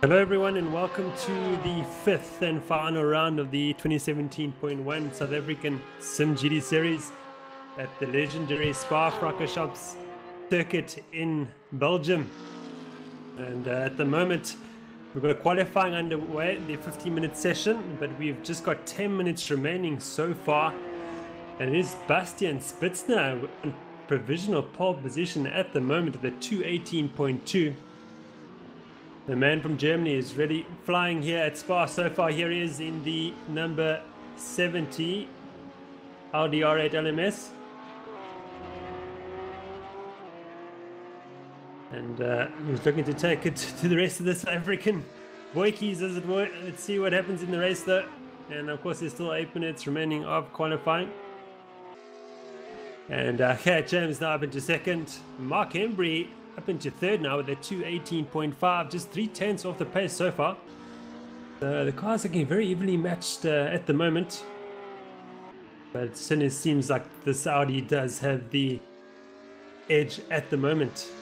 Hello everyone and welcome to the fifth and final round of the 2017.1 South African simGT series at the legendary Spa-Francorchamps circuit in Belgium. And at the moment we've got qualifying underway, the 15-minute session, but we've just got 10 minutes remaining so far. And it is Bastian Spitzner in provisional pole position at the moment at the 218.2. The man from Germany is really flying here at Spa so far. Here he is in the number 70 Audi R8 LMS. And he's looking to take it to the rest of the South African boykies, as it were. Let's see what happens in the race though. And of course there's still 8 minutes remaining of qualifying. And James now up into second. Mark Embry up into third now with a 218.5, just 3/10 off the pace so far. The cars are getting very evenly matched at the moment, but it certainly seems like this Audi does have the edge at the moment.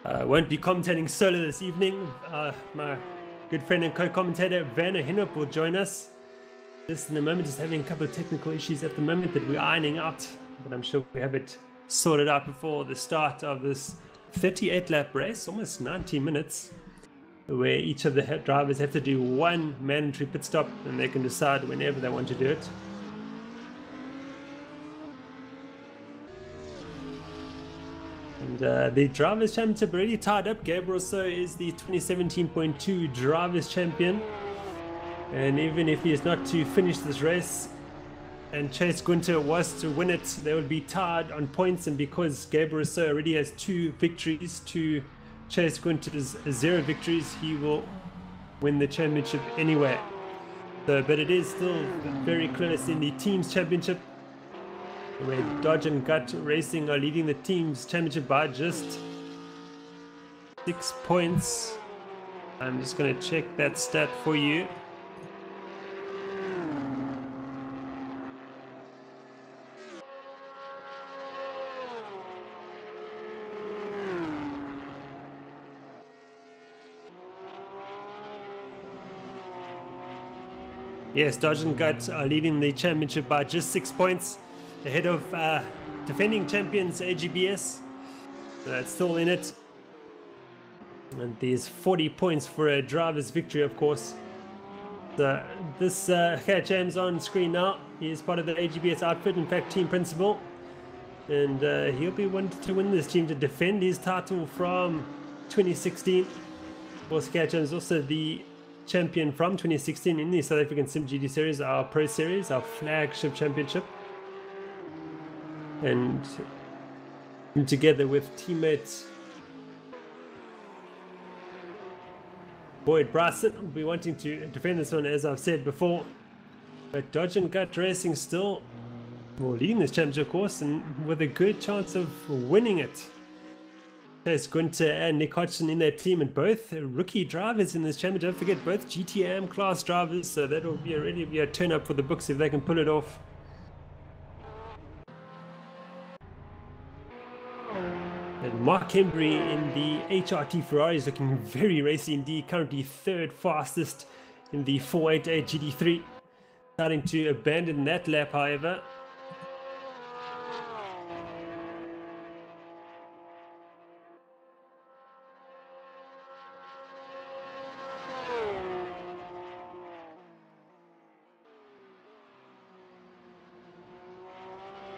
I won't be commentating solo this evening. My good friend and co-commentator Werner Heenop will join us just in a moment. Just having a couple of technical issues at the moment that we're ironing out, but I'm sure we have it sorted out before the start of this 38 lap race, almost 90 minutes, where each of the drivers have to do one mandatory pit stop and they can decide whenever they want to do it. And the Drivers' Championship already tied up. Gabriel Rousseau is the 2017.2 Drivers' Champion. And even if he is not to finish this race and Chase Gunter was to win it, they would be tied on points. And because Gabriel Rousseau already has 2 victories to Chase Gunter's 0 victories, he will win the championship anyway. So, but it is still very close in the Teams Championship, where Dodge and Gut Racing are leading the Teams Championship by just 6 points. I'm just going to check that stat for you. Yes, Dodge and Gut are leading the championship by just 6 points, ahead of defending champions AGBS. That's still in it. And there's 40 points for a driver's victory, of course. So this James on screen now, he is part of the AGBS outfit, in fact team principal. And he'll be wanting to win this team to defend his title from 2016. Of course, James is also the champion from 2016 in the South African simGT series, our Pro Series, our flagship championship. And together with teammates Boyd Bryson will be wanting to defend this one, as I've said before. But Dodge and Gut Racing still leading this championship course and with a good chance of winning it. There's Gunter and Nick Hodgson in their team, and both rookie drivers in this championship. Don't forget, both GTM class drivers, so that will be really be a turn up for the books if they can pull it off. And Mark Embry in the HRT Ferrari is looking very racy indeed, currently 3rd fastest in the 488 GT3. Starting to abandon that lap, however.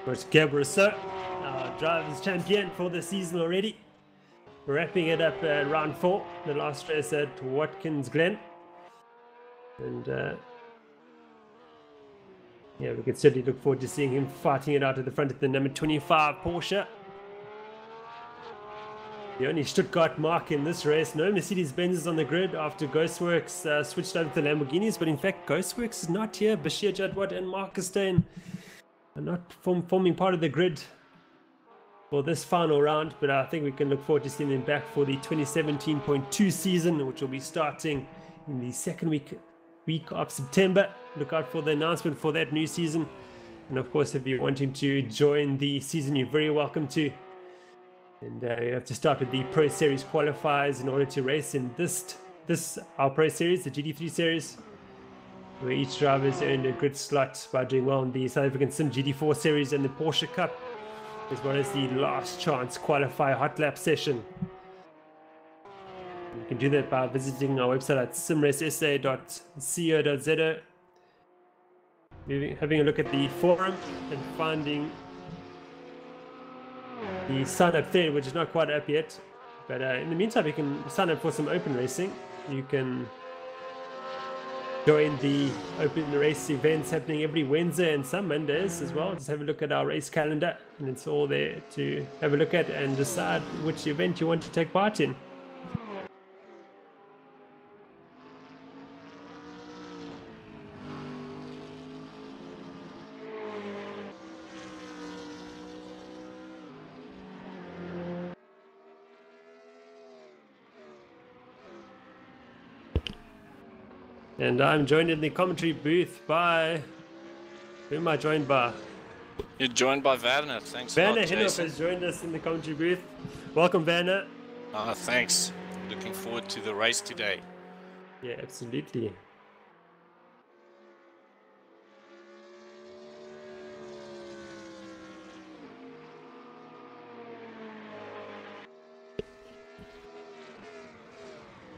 It's Gabriel Rousseau, our driver's champion for the season already. We're wrapping it up at round 4, the last race at Watkins Glen. And yeah, we can certainly look forward to seeing him fighting it out at the front of the number 25 Porsche. The only Stuttgart mark in this race. No Mercedes-Benz on the grid after Ghostworks switched over to the Lamborghinis, but in fact Ghostworks is not here. Bashir Jadwat and Marcus Stein are not forming part of the grid for this final round, but I think we can look forward to seeing them back for the 2017.2 season, which will be starting in the second week of September. Look out for the announcement for that new season. And of course, if you're wanting to join the season, you're very welcome to. And you have to start with the Pro Series qualifiers in order to race in this our Pro Series, the GT3 Series, where each driver has earned a good slot by doing well in the South African Sim GT4 Series and the Porsche Cup, as well as the last chance qualifier hot lap session. You can do that by visiting our website at simracesa.co.za, having a look at the forum and finding the sign up thread, which is not quite up yet. But in the meantime, you can sign up for some open racing. You can join the open race events happening every Wednesday and some Mondays as well. Just have a look at our race calendar, and it's all there to have a look at and decide which event you want to take part in. And I'm joined in the commentary booth by... Who am I joined by? You're joined by Werner. Thanks Werner a lot, Heenop Jason. has joined us in the commentary booth. Welcome, Werner. Thanks. Looking forward to the race today. Yeah, absolutely.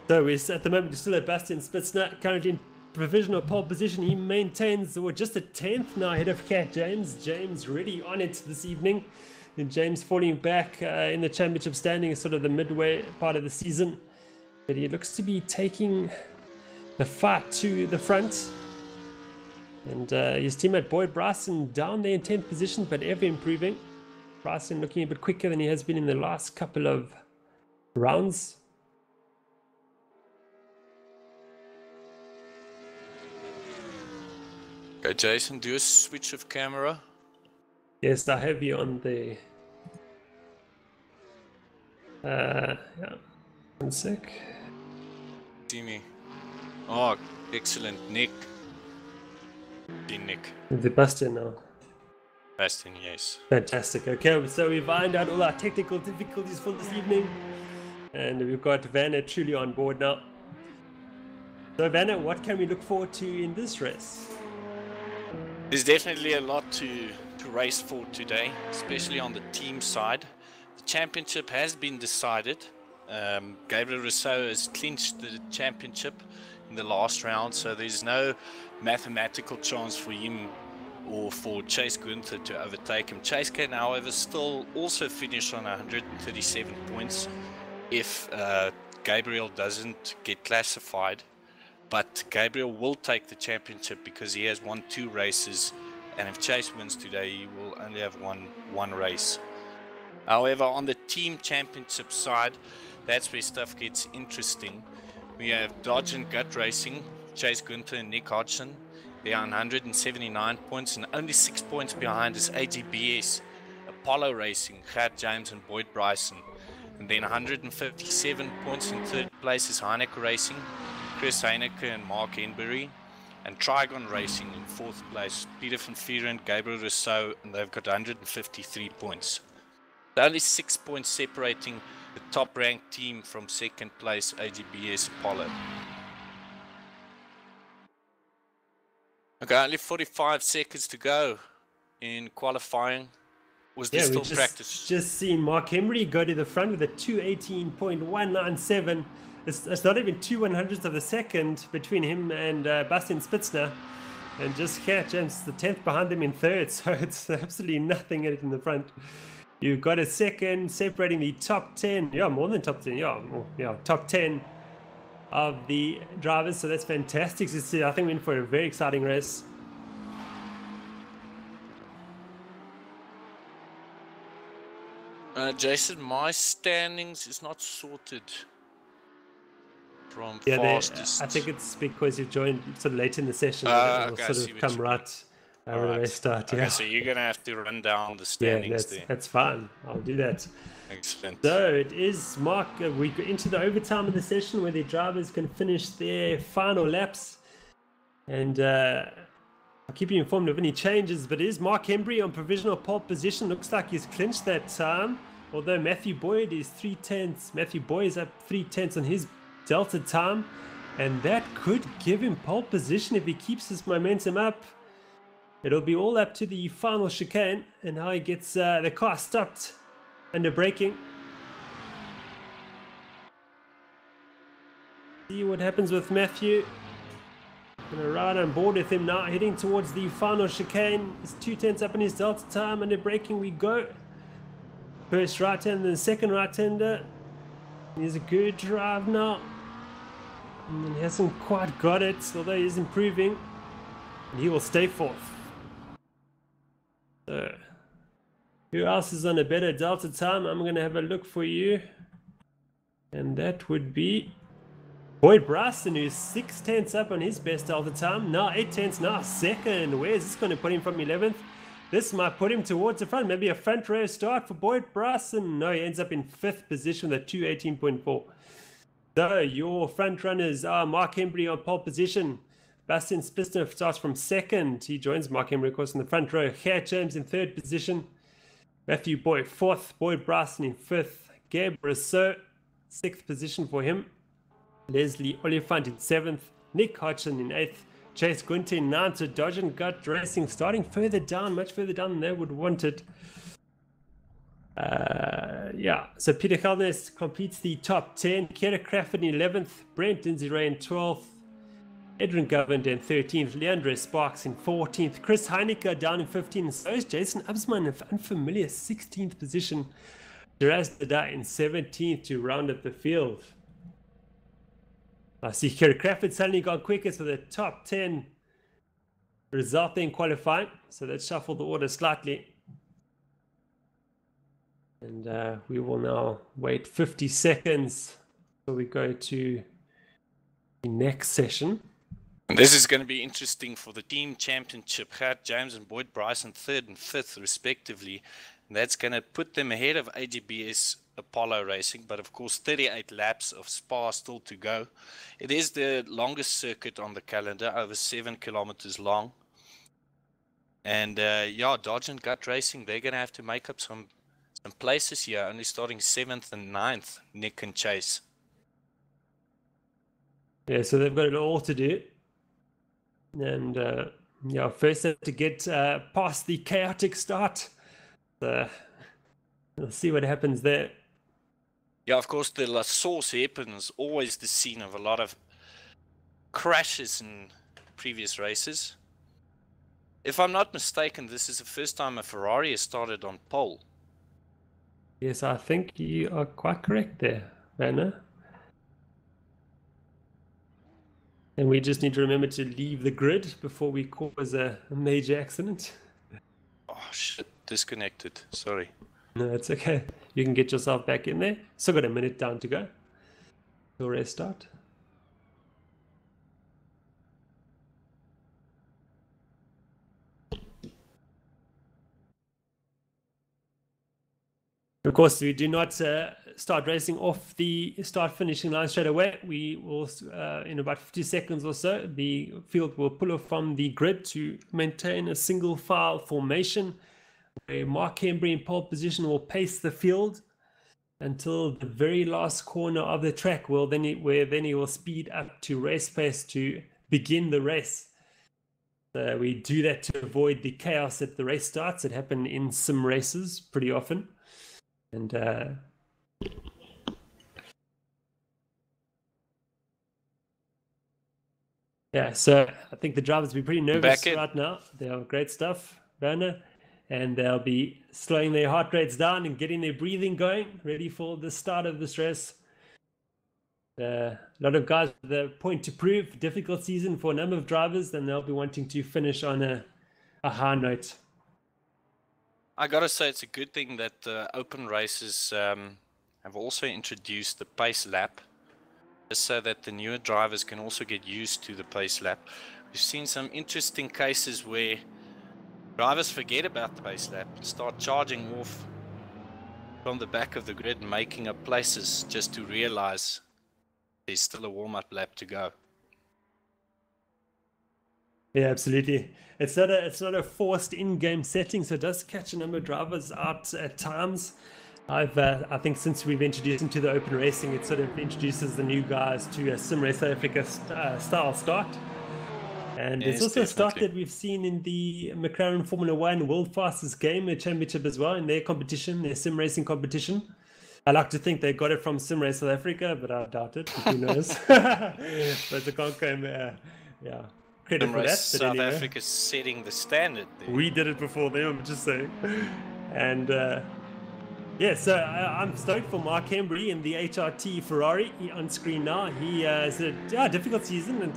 So we're at the moment still at Bastian Spitzner, currently in provisional pole position. He maintains just a 10th now ahead of Cat James. James really on it this evening. And James falling back in the championship standing is sort of the midway part of the season. But he looks to be taking the fight to the front. And his teammate Boyd Bryson down there in 10th position, but ever improving. Bryson looking a bit quicker than he has been in the last couple of rounds. Okay, Jason, do a switch of camera. Yes, I have you on the... yeah, 1 sec. See me. Oh, excellent. Nick. See Nick. The Bastian now. Bastian, yes. Fantastic. Okay, so we've ironed out all our technical difficulties for this evening. And we've got Werner truly on board now. So Werner, what can we look forward to in this race? There's definitely a lot to race for today, especially on the team side. The championship has been decided. Gabriel Rousseau has clinched the championship in the last round, so there's no mathematical chance for him or for Chase Gunther to overtake him. Chase can, however, still also finish on 137 points if Gabriel doesn't get classified. But Gabriel will take the championship because he has won 2 races, and if Chase wins today, he will only have won 1 race. However, on the team championship side, that's where stuff gets interesting. We have Dodge and Gut Racing, Chase Gunther and Nick Hodgson. They are on 179 points, and only 6 points behind is AGBS, Apollo Racing, Cat James and Boyd Bryson. And then 157 points in 3rd place is Heenop Racing, Chris Heineke and Mark Henbury, and Trigon Racing in 4th place, Peter van Vieren, Gabriel Rousseau, and they've got 153 points. There are only 6 points separating the top ranked team from 2nd place, AGBS Apollo. Okay, only 45 seconds to go in qualifying. Was this still practice? Just seen Mark Henbury go to the front with a 2:18.197. It's not even 2/100ths of a second between him and Bastian Spitzner, and just Cat James the 10th behind them in 3rd, so it's absolutely nothing in the front. You've got a second separating the top 10, yeah, more than top 10, yeah, top 10 of the drivers, so that's fantastic to see. I think we're in for a very exciting race. Jason, my standings is not sorted. From yeah, fastest. I think it's because you've joined sort of late in the session. It'll okay, sort of come right when the race starts. Okay, yeah. so you're gonna have to run down the standings there. That's fine. I'll do that. Excellent. So it is Mark. We go into the overtime of the session where the drivers can finish their final laps, and I'll keep you informed of any changes, but is Mark Embry on provisional pole position? Looks like he's clinched that time. Although Matthew Boyd is 3/10. Matthew Boyd is up 3/10 on his Delta time. And that could give him pole position if he keeps his momentum up. It'll be all up to the final chicane and how he gets the car stopped under braking. See what happens with Matthew. Gonna ride on board with him now, heading towards the final chicane. He's 2/10 up in his Delta time, under braking we go. First right-hander, then second right-hander. He's a good drive now. And he hasn't quite got it, although he's improving. And he will stay fourth. So, who else is on a better Delta time? I'm gonna have a look for you. And that would be Boyd Bryson, who's 6/10 up on his best Delta time. Now 8/10, now second. Where's this going to put him from 11th? This might put him towards the front. Maybe a front row start for Boyd Bryson. No, he ends up in 5th position with a 2:18.4. So your front runners are Mark Embry on pole position. Bastian Spistner starts from 2nd. He joins Mark Embry, of course, in the front row. Gert James in 3rd position. Matthew Boyd 4th. Boyd Bryson in 5th. Gabe Rousseau, 6th position for him. Leslie Oliphant in 7th, Nick Hodgson in 8th, Chase Gunter in 9th, so Dodge and Gut Racing starting further down, much further down than they would want it. Yeah, so Peter Gelnes completes the top 10, Kera Crawford in 11th, Brent Dinziray in 12th, Edwin Governed in 13th, Leandre Sparks in 14th, Chris Heineke down in 15th, and so is Jason Absman in unfamiliar 16th position, Shiraz Dada in 17th to round up the field. I see Kerry Crawford suddenly got quickest for the top 10 result in qualifying. So let's shuffle the order slightly. And we will now wait 50 seconds before we go to the next session. And this is going to be interesting for the team championship. Gert James and Boyd Bryson 3rd and 5th respectively. And that's going to put them ahead of AGBS Apollo Racing, but of course 38 laps of Spa still to go. It is the longest circuit on the calendar, over 7 kilometers long. And yeah, Dodge and Gut Racing, they're going to have to make up some places here, only starting 7th and 9th, Nick and Chase. Yeah, so they've got it all to do. And yeah, first have to get past the chaotic start. We'll see what happens there. Yeah, of course, the La Source hairpin is always the scene of a lot of crashes in previous races. If I'm not mistaken, this is the first time a Ferrari has started on pole. Yes, I think you are quite correct there, Werner. And we just need to remember to leave the grid before we cause a major accident. Oh, shit, disconnected, sorry. No, it's okay. You can get yourself back in there. Still got a minute down to go. We'll restart. Of course, we do not start racing off the start-finishing line straight away. We will, in about 50 seconds or so, the field will pull off from the grid to maintain a single file formation. Mark Embry in pole position will pace the field until the very last corner of the track, where then he will speed up to race pace to begin the race. We do that to avoid the chaos at the race starts. It happens in sim races pretty often. And yeah, so I think the drivers will be pretty nervous right now. They are great stuff, Werner. And they'll be slowing their heart rates down and getting their breathing going, ready for the start of this race. A lot of guys with a point to prove, difficult season for a number of drivers, and they'll be wanting to finish on a high note. I gotta say, it's a good thing that open races have also introduced the pace lap, just so that the newer drivers can also get used to the pace lap. We've seen some interesting cases where drivers forget about the pace lap and start charging off from the back of the grid and making up places just to realize there's still a warm-up lap to go. Yeah, absolutely. It's not a forced in-game setting, so it does catch a number of drivers out at times. I think since we've introduced into the open racing, it sort of introduces the new guys to a Sim Race South Africa style start. And Yes, it's also a start definitely. that we've seen in the McLaren Formula One World Fastest Gamer Championship as well, in their competition, their sim racing competition. I like to think they got it from Sim Race South Africa, but I doubt it. Who knows? But the can't claim, yeah, credit Sim for Race that. But South anyway, Africa's setting the standard there. we did it before them. I'm just saying. And yeah, so I'm stoked for Mark Hembry in the HRT Ferrari on screen now. He has a difficult season and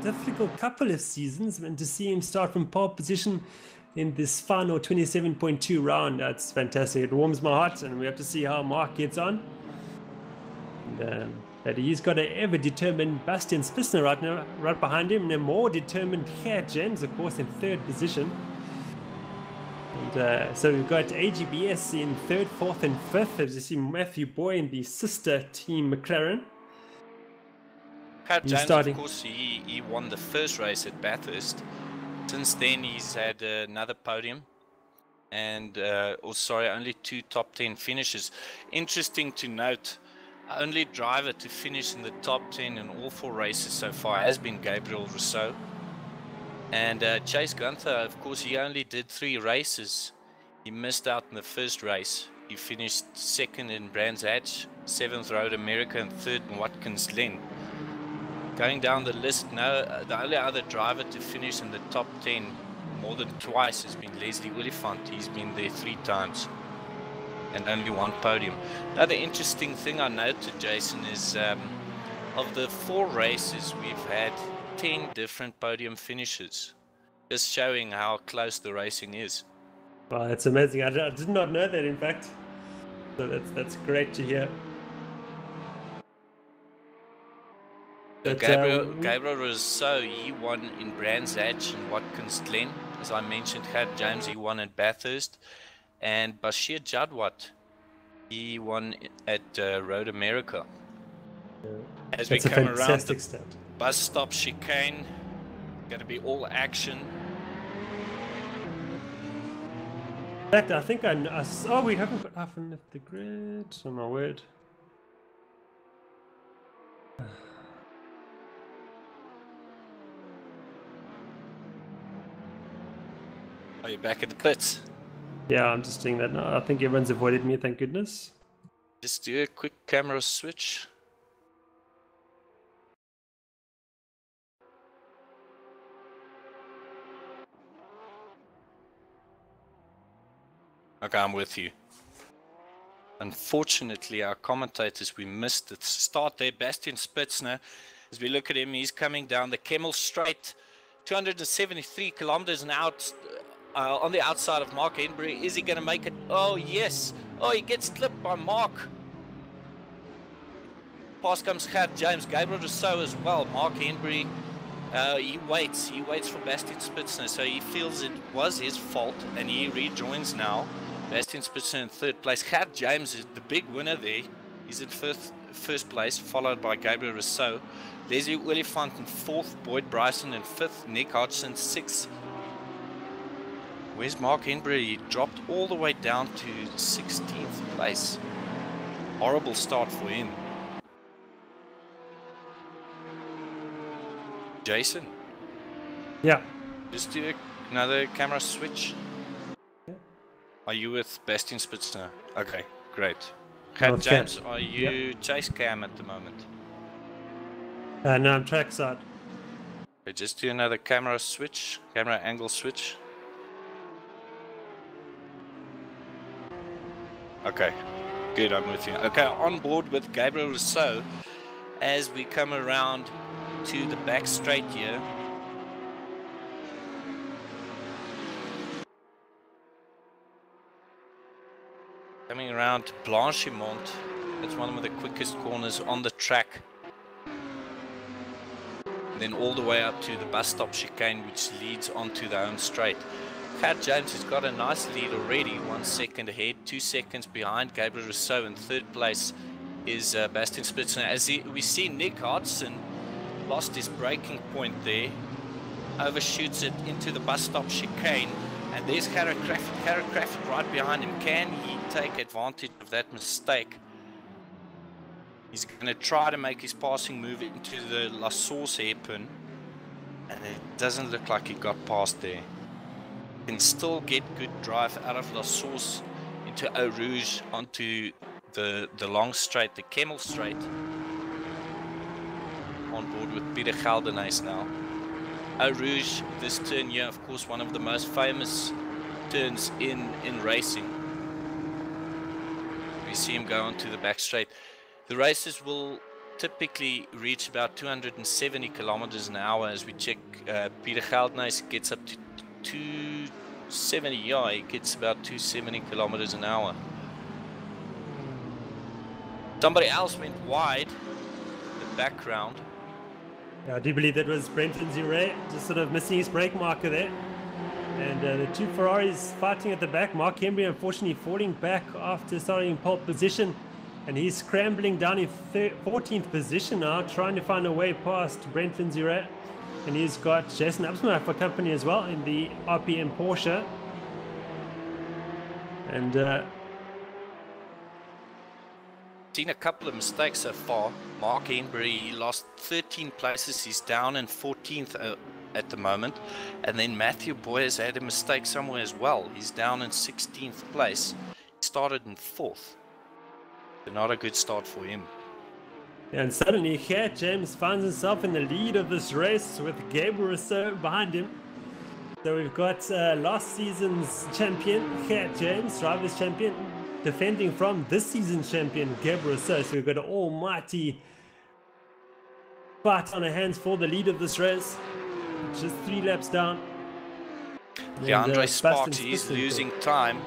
difficult couple of seasons, and to see him start from pole position in this final 27.2 round, that's fantastic. It warms my heart, and we have to see how Mark gets on. And, that he's got an ever-determined Bastian Spitzner right now, right behind him, and a more determined Gert James, of course, in third position. And so we've got AGBS in third, fourth, and fifth. As you see, Matthew Boy in the sister team McLaren. Gert James, starting. of course, he won the first race at Bathurst. Since then, he's had another podium, and only 2 top 10 finishes. Interesting to note, only driver to finish in the top 10 in all 4 races so far has been Gabriel Rousseau. And Chase Gunther, of course, he only did 3 races. He missed out in the first race. He finished 2nd in Brands Hatch, 7th Road America, and 3rd in Watkins Glen. Going down the list now, the only other driver to finish in the top 10 more than twice has been Leslie Oliphant. He's been there 3 times and only 1 podium. Another interesting thing I noted, Jason, is of the 4 races, we've had 10 different podium finishes, just showing how close the racing is. Wow, that's amazing. I did not know that, in fact. So that's great to hear. But, Gabriel Rousseau, he won in Brands Hatch and Watkins Glen. As I mentioned, Gert James, he won at Bathurst. And Bashir Jadwat, he won at Road America. Yeah. As that's we come around the stat. bus stop chicane, going to be all action. In fact, I think oh, we haven't got half left the grid. Oh my word. Are you back at the pits? Yeah, I'm just doing that now. I think everyone's avoided me, thank goodness. Just do a quick camera switch. Okay, I'm with you. Unfortunately, our commentators, we missed the start there. Bastian Spitzner, as we look at him, he's coming down the Kemmel Straight, 273 kilometers an hour on the outside of Mark Henry. Is he going to make it? Oh, yes. Oh, he gets clipped by Mark. Past comes Gert James, Gabriel Rousseau as well. Mark Henry, he waits for Bastian Spitzner, so he feels it was his fault, and he rejoins now. Bastian Spitzner in 3rd place. Gert James is the big winner there. He's in first place, followed by Gabriel Rousseau. Leslie Oliphant in 4th, Boyd Bryson in 5th, Nick Hodgson 6th. Where's Mark Henry? He dropped all the way down to 16th place. Horrible start for him. Jason? Yeah. Just do another camera switch. Are you with Bastian Spitzner? Okay, great. Gert James, are you chase cam at the moment? No, I'm trackside. Okay, just do another camera switch, camera angle switch. Okay, good, I'm with you. Okay, on board with Gabriel Rousseau as we come around to the back straight here. Coming around to Blanchimont, that's one of the quickest corners on the track. And then all the way up to the bus stop chicane, which leads onto the home straight. Gert James has got a nice lead already, 1 second ahead, 2 seconds behind Gabriel Rousseau. In 3rd place is Bastian Spitzner. As we see Nick Hodgson lost his braking point there. overshoots it into the bus stop chicane, and there's Carrographic right behind him. Can he take advantage of that mistake? He's going to try to make his passing move into the La Source hairpin, and it doesn't look like he got past there. Can still get good drive out of La Source into Eau Rouge onto the long straight, the Camel straight. On board with Peter Geldenhuys now. Eau Rouge, this turn here, of course, one of the most famous turns in racing. We see him go onto the back straight. The races will typically reach about 270 kilometers an hour. As we check, Peter Geldenhuys gets up to 270. Yeah, he gets about 270 kilometers an hour. Somebody else went wide the background. Yeah, I do believe that was Brenton Zure, just sort of missing his brake marker there. And the two Ferraris fighting at the back. Mark Henry unfortunately falling back after starting in pole position. And he's scrambling down in 14th position now, trying to find a way past Brenton Zure. And he's got Jason Absma for company as well in the RPM Porsche. And seen a couple of mistakes so far. Mark Henry lost 13 places. He's down in 14th at the moment. And then Matthew Boyes had a mistake somewhere as well. He's down in 16th place. He started in 4th. So not a good start for him. And suddenly Gert James finds himself in the lead of this race with Gabriel Rousseau behind him. So we've got last season's champion, Gert James, drivers champion, defending from this season's champion, Gabriel Rousseau. So we've got an almighty fight on our hands for the lead of this race. Just 3 laps down. Andre Sparks, he's losing time.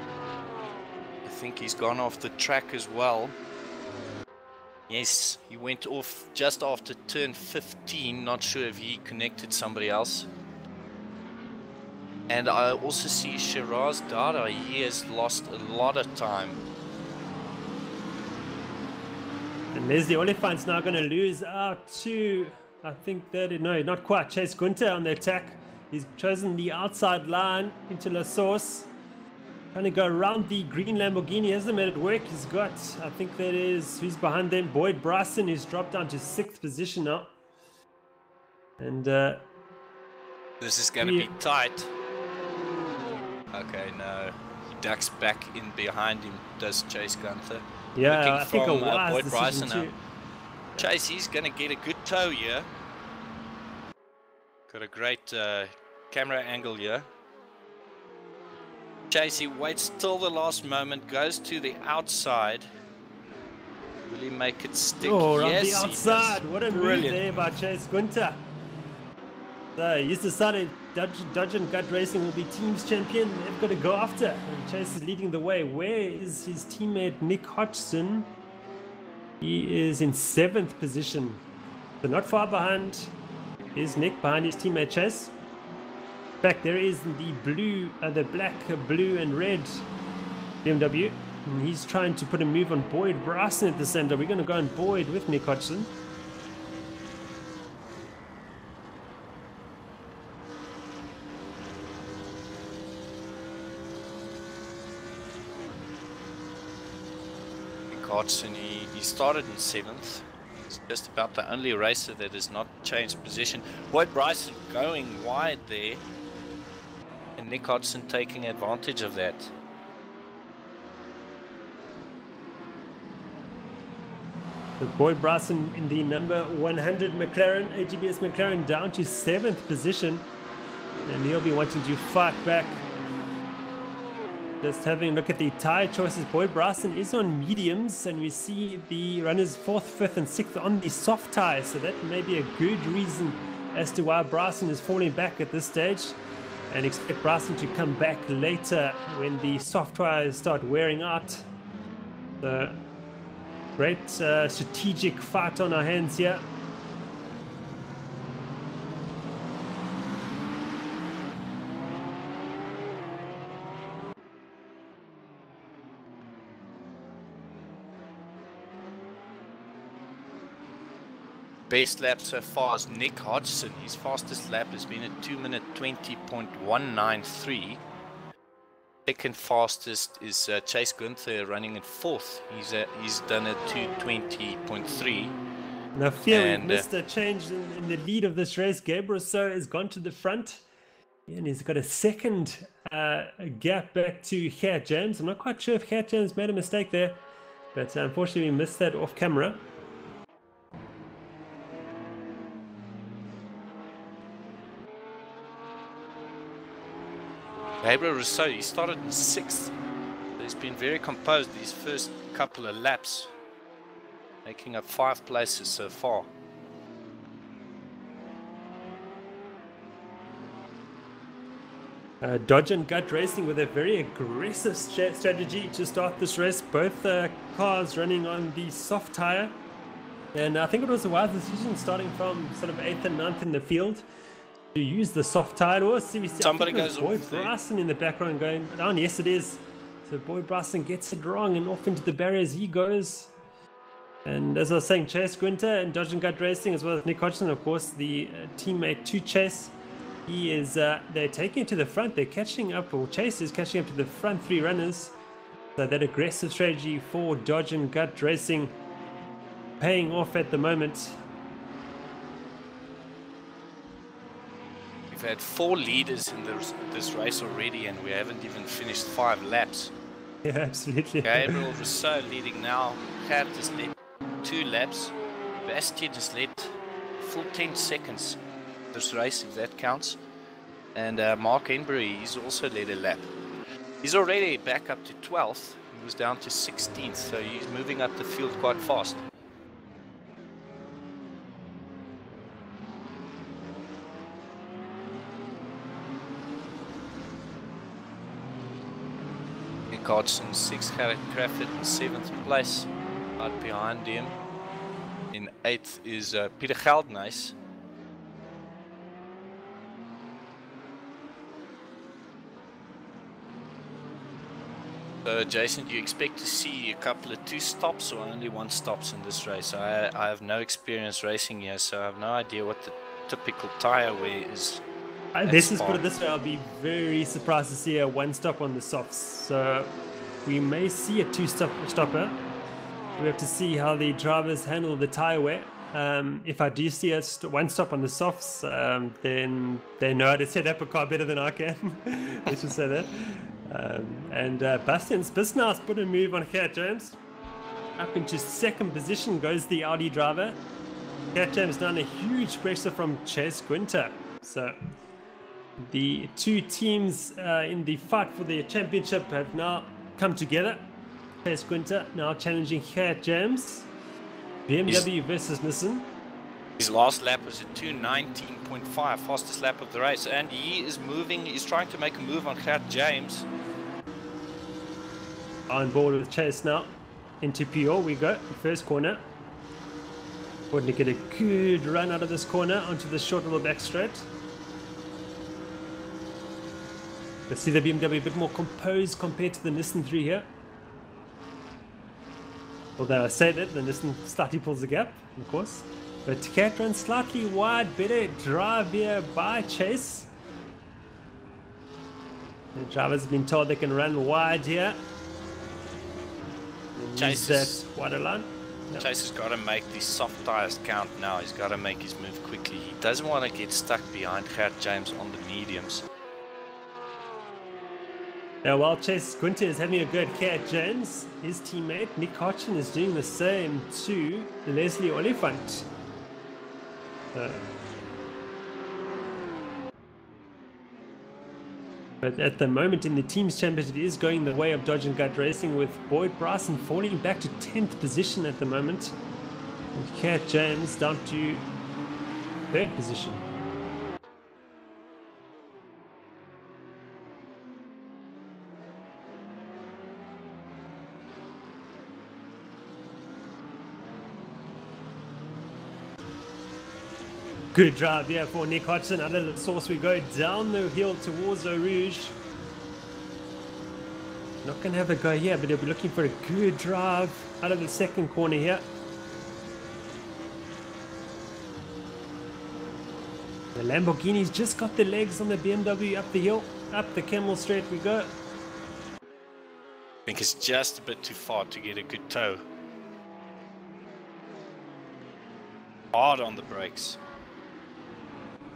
I think he's gone off the track as well. Yes, he went off just after turn 15. Not sure if he connected somebody else. And I also see Shiraz Dada. He has lost a lot of time. And Leslie Oliphant's now going to lose out to, I think that, no, not quite, Chase Gunter on the attack. He's chosen the outside line into La Source. Trying to go around the green Lamborghini. Hasn't made it work. He's got, I think that is, who's behind them? Boyd Bryson, who's dropped down to 6th position now. And this is going to be tight. Okay, no. He ducks back in behind him, does Chase Gunther. Yeah, I think a wise Boyd decision Bryson too. now. Chase, he's going to get a good tow here. Got a great camera angle here. Chase, he waits till the last moment, goes to the outside. Will he make it stick? Oh, yes, on the outside. What a move there by Chase Gunter. So he's decided Dodge and Gut Racing will be team's champion. They've got to go after. And Chase is leading the way. Where is his teammate Nick Hodgson? He is in 7th position. So not far behind is Nick, behind his teammate Chase. Back there is the blue, the black, blue and red BMW. And he's trying to put a move on Boyd Bryson at the center. We're going to go on Boyd with Nick Hodgson. Nick Hodgson, he started in 7th. He's just about the only racer that has not changed position. Boyd Bryson going wide there. And Nick Hodgson taking advantage of that. So Boyd Bryson in the number 100 McLaren, AGBS McLaren, down to 7th position. And he'll be wanting to fight back. Just having a look at the tyre choices. Boyd Bryson is on mediums, and we see the runners 4th, 5th and 6th on the soft tyres. So that may be a good reason as to why Bryson is falling back at this stage. And expect Bryson to come back later when the soft tyres start wearing out. So great strategic fight on our hands here. best lap so far is Nick Hodgson. His fastest lap has been a 2-minute 20.193. Second fastest is Chase Gunther running at fourth. He's done a 2:20.3. Now, fear we missed a change in the lead of this race. Gabriel Rousseau has gone to the front, and he's got a second gap back to Heenop James. I'm not quite sure if Heenop James made a mistake there, but unfortunately we missed that off camera. Gabriel Rousseau, he started in 6th. He's been very composed these first couple of laps, making up 5 places so far. Dodge and Gut Racing with a very aggressive strategy to start this race. Both cars running on the soft tire, and I think it was a wise decision starting from sort of 8th and 9th in the field to use the soft tire. Or somebody goes Boyd off Bryson in the background going down. Yes, it is. So Boyd Bryson gets it wrong and off into the barriers he goes. And as I was saying, Chase Gunther and Dodge and Gut Racing, as well as Nick Hodgson, of course, the teammate to Chase. He is. They're taking it to the front. They're catching up, or Chase is catching up to the front 3 runners. So that aggressive strategy for Dodge and Gut Racing paying off at the moment. We've had 4 leaders in this race already, and we haven't even finished 5 laps. Yeah, absolutely. Gabriel Rousseau leading now. Gert has led 2 laps. Bastian has led full 10 seconds this race, if that counts. And Mark Enbury, he's also led a lap. He's already back up to 12th. He was down to 16th, so he's moving up the field quite fast. Hodgson 6th, Garrett Crawford in 7th place. Right behind him in 8th is Peter Geldenhuys. So Jason, do you expect to see a couple of 2 stops or only 1 stops in this race? I have no experience racing here, so I have no idea what the typical tire wear is. Let's just put it this way, I'll be very surprised to see a 1 stop on the softs. So we may see a 2-stopper. We have to see how the drivers handle the tire wear. If I do see a 1 stop on the softs, then they know how to set up a car better than I can. Let's just say that. And Bastian Spisna's put a move on Heenop James. Up into 2nd position goes the Audi driver. Heenop James down a huge pressure from Chase Gunther. So the 2 teams in the fight for the championship have now come together. Chase Gunther now challenging Heenop James. BMW versus Nissan. His last lap was a 2:19.5, fastest lap of the race, and he is moving. He's trying to make a move on Heenop James. On board with Chase now. Into Pure we go. First corner. Want to get a good run out of this corner onto the short little back straight. Let's see the BMW a bit more composed compared to the Nissan 3 here. Although I say that, the Nissan slightly pulls the gap, of course. But Cat runs slightly wide, better drive here by Chase. The drivers have been told they can run wide here. Chase that wider line. No. Chase has got to make these soft tires count now. He's got to make his move quickly. He doesn't want to get stuck behind Heenop James on the mediums. Now, while Chase Gunther is having a go at Heenop James, his teammate Nick Hodgson is doing the same to Leslie Oliphant. But at the moment in the team's championship, it is going the way of Dodge and Gut Racing, with Boyd Bryson falling back to 10th position at the moment. And Heenop James down to 3rd position. Good drive here for Nick Hodgson. Under the source we go down the hill towards Eau Rouge. Not going to have a go here, but he'll be looking for a good drive out of the 2nd corner here. The Lamborghini's just got the legs on the BMW up the hill. Up the Camel Straight we go. I think it's just a bit too far to get a good toe. Hard on the brakes.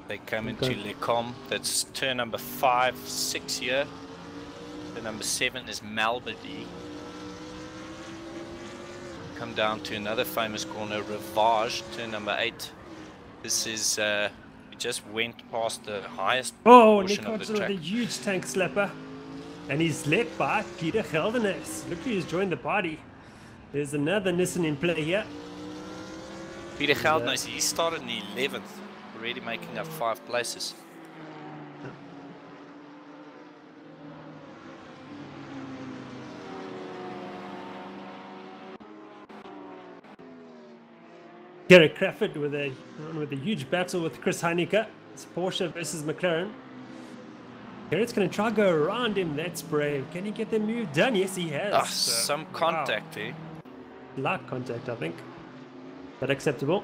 They come into Le Com. That's turn number 5, 6 here. The number 7 is Malbady. Come down to another famous corner, Rivage, turn number 8. This is, we just went past the highest portion of the track. With a huge tank slapper. And he's led by Peter Geldernes. Look who's joined the party. There's another Nissan in play here. Peter Geldernes, he started in 11th, already making up 5 places. Gary Crawford with a huge battle with Chris Heineke. It's Porsche versus McLaren. Garrett's going to try to go around him. That's brave. Can he get the move done? Yes, he has. Oh, some contact there. Light contact, I think. But acceptable.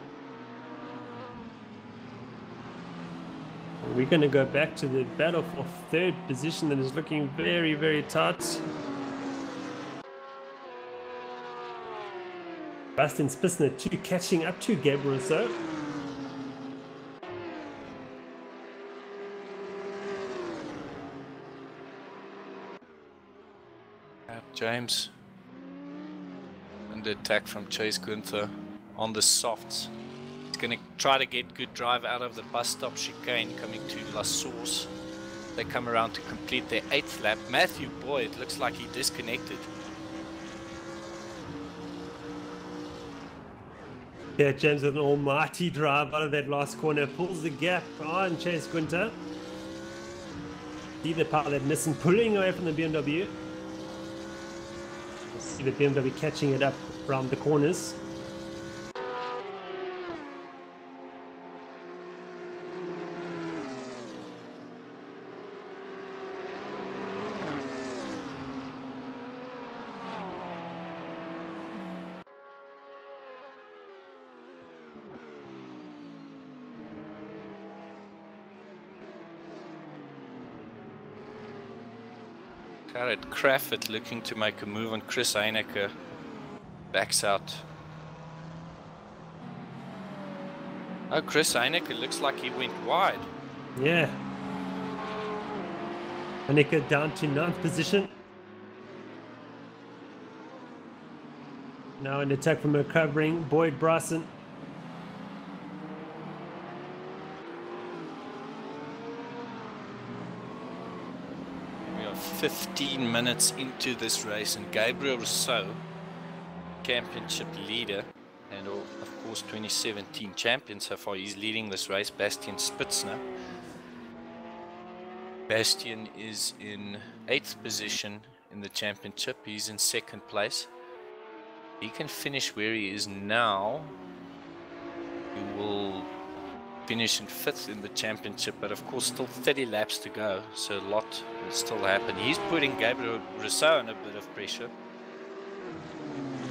We're going to go back to the battle for 3rd position that is looking very, very tight. Bastian Spisner catching up to Gabriel Rousseau. James. And the attack from Chase Gunther on the softs. He's going to try to get good drive out of the bus stop chicane coming to La Source. They come around to complete their 8th lap. Matthew Boyd looks like he disconnected. Yeah, James with an almighty drive out of that last corner. Pulls the gap on Chase Gunther. See the part of that Nissan pulling away from the BMW. See the BMW catching it up around the corners. Garrett Crawford looking to make a move on Chris Heineke. Backs out. Oh, Chris Heineke looks like he went wide. Yeah. Heineke down to 9th position. Now an attack from recovering Boyd Bryson. We are 15 minutes into this race, and Gabriel Rousseau, championship leader and of course 2017 champion so far, he's leading this race. Bastian Spitzner. Bastian is in 8th position in the championship. He's in 2nd place. He can finish where he is now. He will finish in 5th in the championship, but of course still 30 laps to go, so a lot will still happen. He's putting Gabriel Rousseau in a bit of pressure.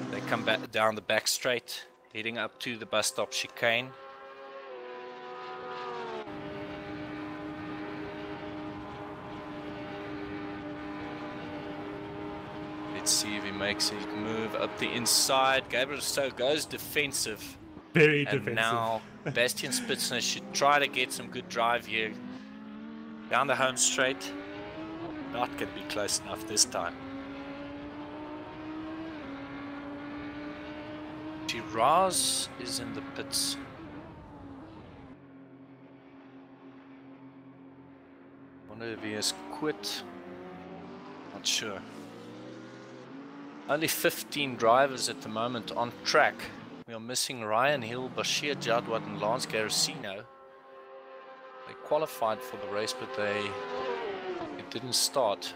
They come back down the back straight, heading up to the bus stop chicane. Let's see if he makes his move up the inside. Gabriel Rousseau goes defensive. Very and defensive. Now Bastian Spitzner should try to get some good drive here. Down the home straight. Not going to be close enough this time. Giraz is in the pits. Wonder if he has quit. Not sure. Only 15 drivers at the moment on track. We are missing Ryan Hill, Bashir Jadwat and Lance Garasino. They qualified for the race, but it didn't start.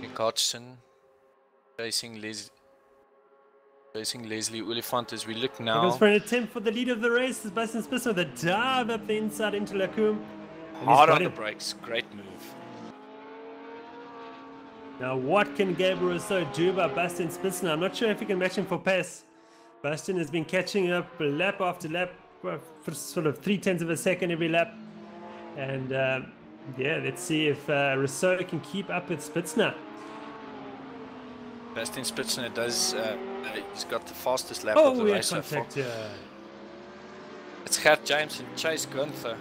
Nick Hodgson chasing Leslie Oliphant as we look now. He goes for an attempt for the lead of the race. Bastian Spitzner with a dive up the inside into Lacombe. Hard on the brakes, great move. Now what can Gabriel Rousseau do about Bastian Spitzner? I'm not sure if he can match him for pace. Bastian has been catching up lap after lap for sort of 0.3 of a second every lap. And yeah, let's see if Rousseau can keep up with Spitzner. Bastian Spitzner does, he's got the fastest lap Oh, of the we race had so far. contact, yeah. It's Gert James and Chase Gunther.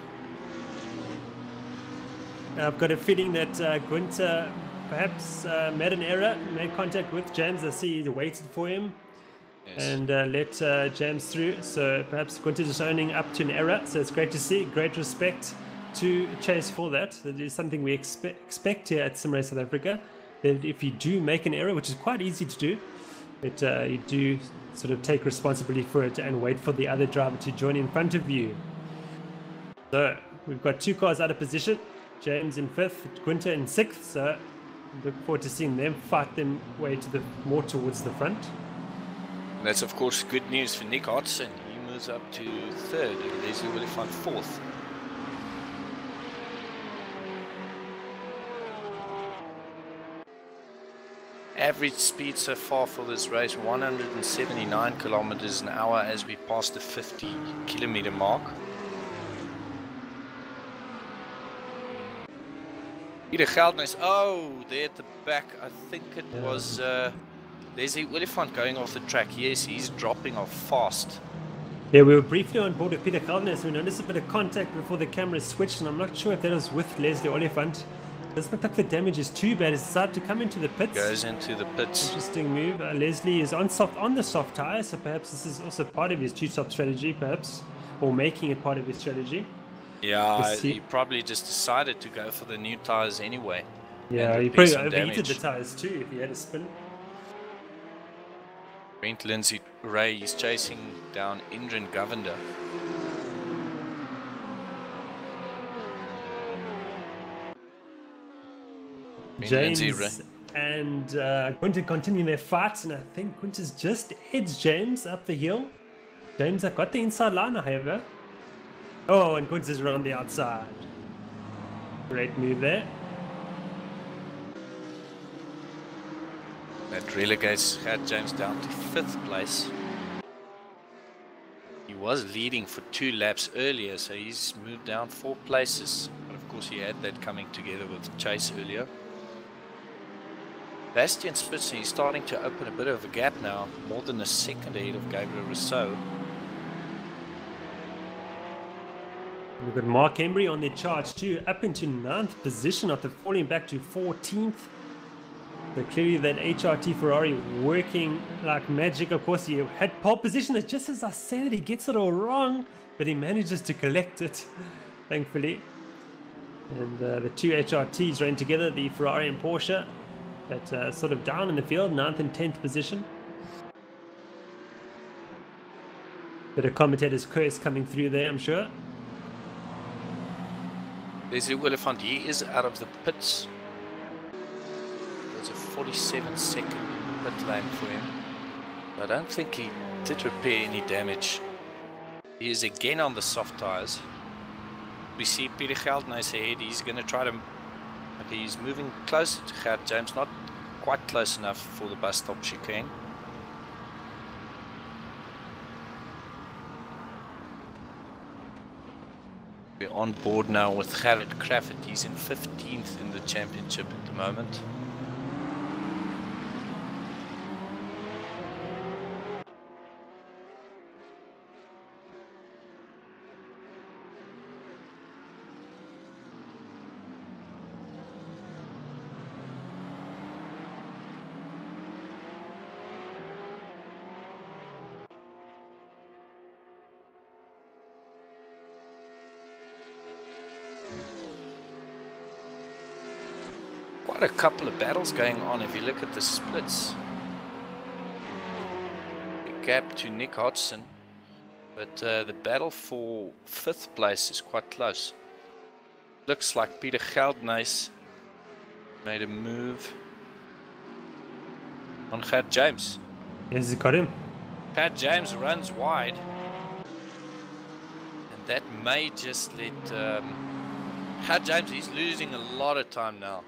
I've got a feeling that Gunther perhaps made an error, made contact with James. I see he waited for him. Yes. And let James through. So perhaps Gunther just owning up to an error. So it's great to see. Great respect to Chase for that. That is something we expect here at SimRace South Africa. That if you do make an error, which is quite easy to do, that you do sort of take responsibility for it and wait for the other driver to join in front of you. So we've got 2 cars out of position. James in 5th, Gunther in 6th. So look forward to seeing them fight them way to more towards the front. And that's of course good news for Nick Hodgson. He moves up to 3rd and Leslie Willifant 4th. Average speed so far for this race 179 kilometers an hour as we pass the 50 kilometer mark. Peter Geldnys, oh, there at the back, I think it was Leslie Willifant going off the track. Yes, he's dropping off fast. Yeah, we were briefly on board with Peter Geldnys. We noticed a bit of contact before the camera switched, and I'm not sure if that was with Leslie Willifant. It doesn't look like the damage is too bad. He's decided to come into the pits. Goes into the pits. Interesting move. Leslie is on the soft tire, so perhaps this is also part of his 2-stop strategy, perhaps, or making it part of his strategy. Yeah, he probably just decided to go for the new tires anyway. Yeah, he probably overheated the tires too if he had a spin. Brent Lindsay Ray is chasing down Indran Govender. James and Gunther continue their fight, and I think Gunther's just edged James up the hill. James have got the inside line, however. Oh, and Gunther's around the outside. Great move there. That relegates Gert James down to 5th place. He was leading for 2 laps earlier, so he's moved down 4 places. But of course he had that coming together with Chase earlier. Bastian Spitzner is starting to open a bit of a gap now, more than a second ahead of Gabriel Rousseau. We've got Mark Embry on the charge too, up into 9th position after falling back to 14th. So clearly that HRT Ferrari working like magic. Of course, he had pole position, just as I said, he gets it all wrong, but he manages to collect it, thankfully. And the 2 HRTs ran together, the Ferrari and Porsche. That's sort of down in the field, 9th and 10th position. Bit of commentator's curse coming through there, I'm sure. Leslie Willifant, he is out of the pits. There's a 47-second pit lane for him. I don't think he did repair any damage. He is again on the soft tires. We see Peter Geldnys ahead. He's going to try to... Okay, he's moving closer to Gert James, not quite close enough for the bus stop chicane. We're on board now with Gerrit Crafford. He's in 15th in the championship at the moment. Quite a couple of battles going on if you look at the splits. A gap to Nick Hodgson, but the battle for 5th place is quite close. Looks like Peter Geldnys made a move on Gert James. Yes, he got him. Gert James runs wide, and that may just let Gert James, he's losing a lot of time now.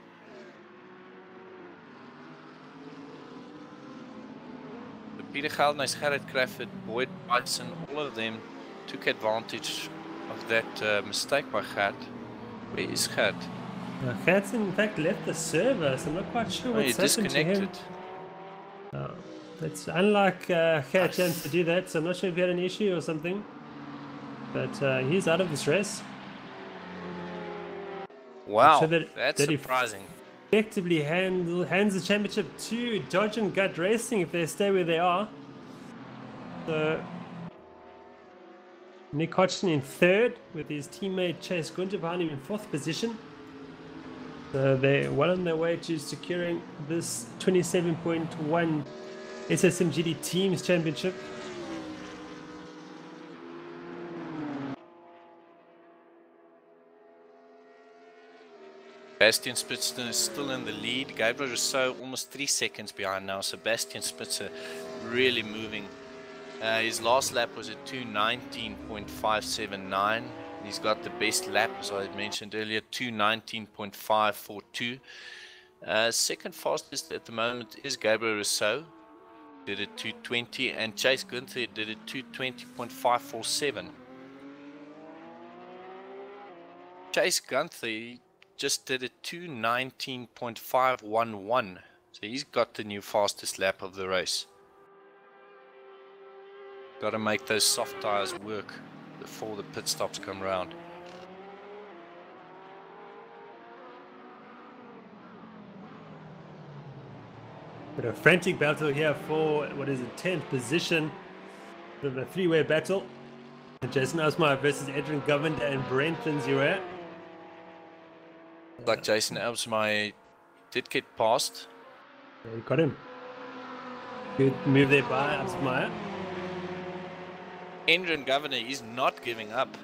Peter Geldenhuys, Gerrit Crawford, Boyd Bryson, all of them took advantage of that mistake by Gert. Where is Gert? Gert's in fact left the server, so I'm not quite sure what's happened to him. It's unlike Gert Jans to do that, so I'm not sure if he had an issue or something. But he's out of this race. Wow, so that's surprising. Effectively hands the championship to Dodge and Gut Racing if they stay where they are. So Nick Hodgson in third with his teammate Chase Gunter behind him in fourth position. So they're well on their way to securing this 27.1 SSMGT Teams Championship. Bastian Spitzer is still in the lead. Gabriel Rousseau almost 3 seconds behind now. So Bastian Spitzer really moving. His last lap was at 2:19.579. He's got the best lap, as I mentioned earlier, 2:19.542. Second fastest at the moment is Gabriel Rousseau, did it 2:20, and Chase Gunther did it 2:20.547. Chase Gunther just did it 2:19.511, so he's got the new fastest lap of the race. Got to make those soft tires work before the pit stops come round. But a frantic battle here for what is it, 10th position. Bit of a three-way battle. Jason Asmeyer versus Edwin Governor and Brent Lindsay. Like Jason Asmeyer did get past. Yeah, you got him. Good move there by Asmeyer. Edwin Governor is not giving up.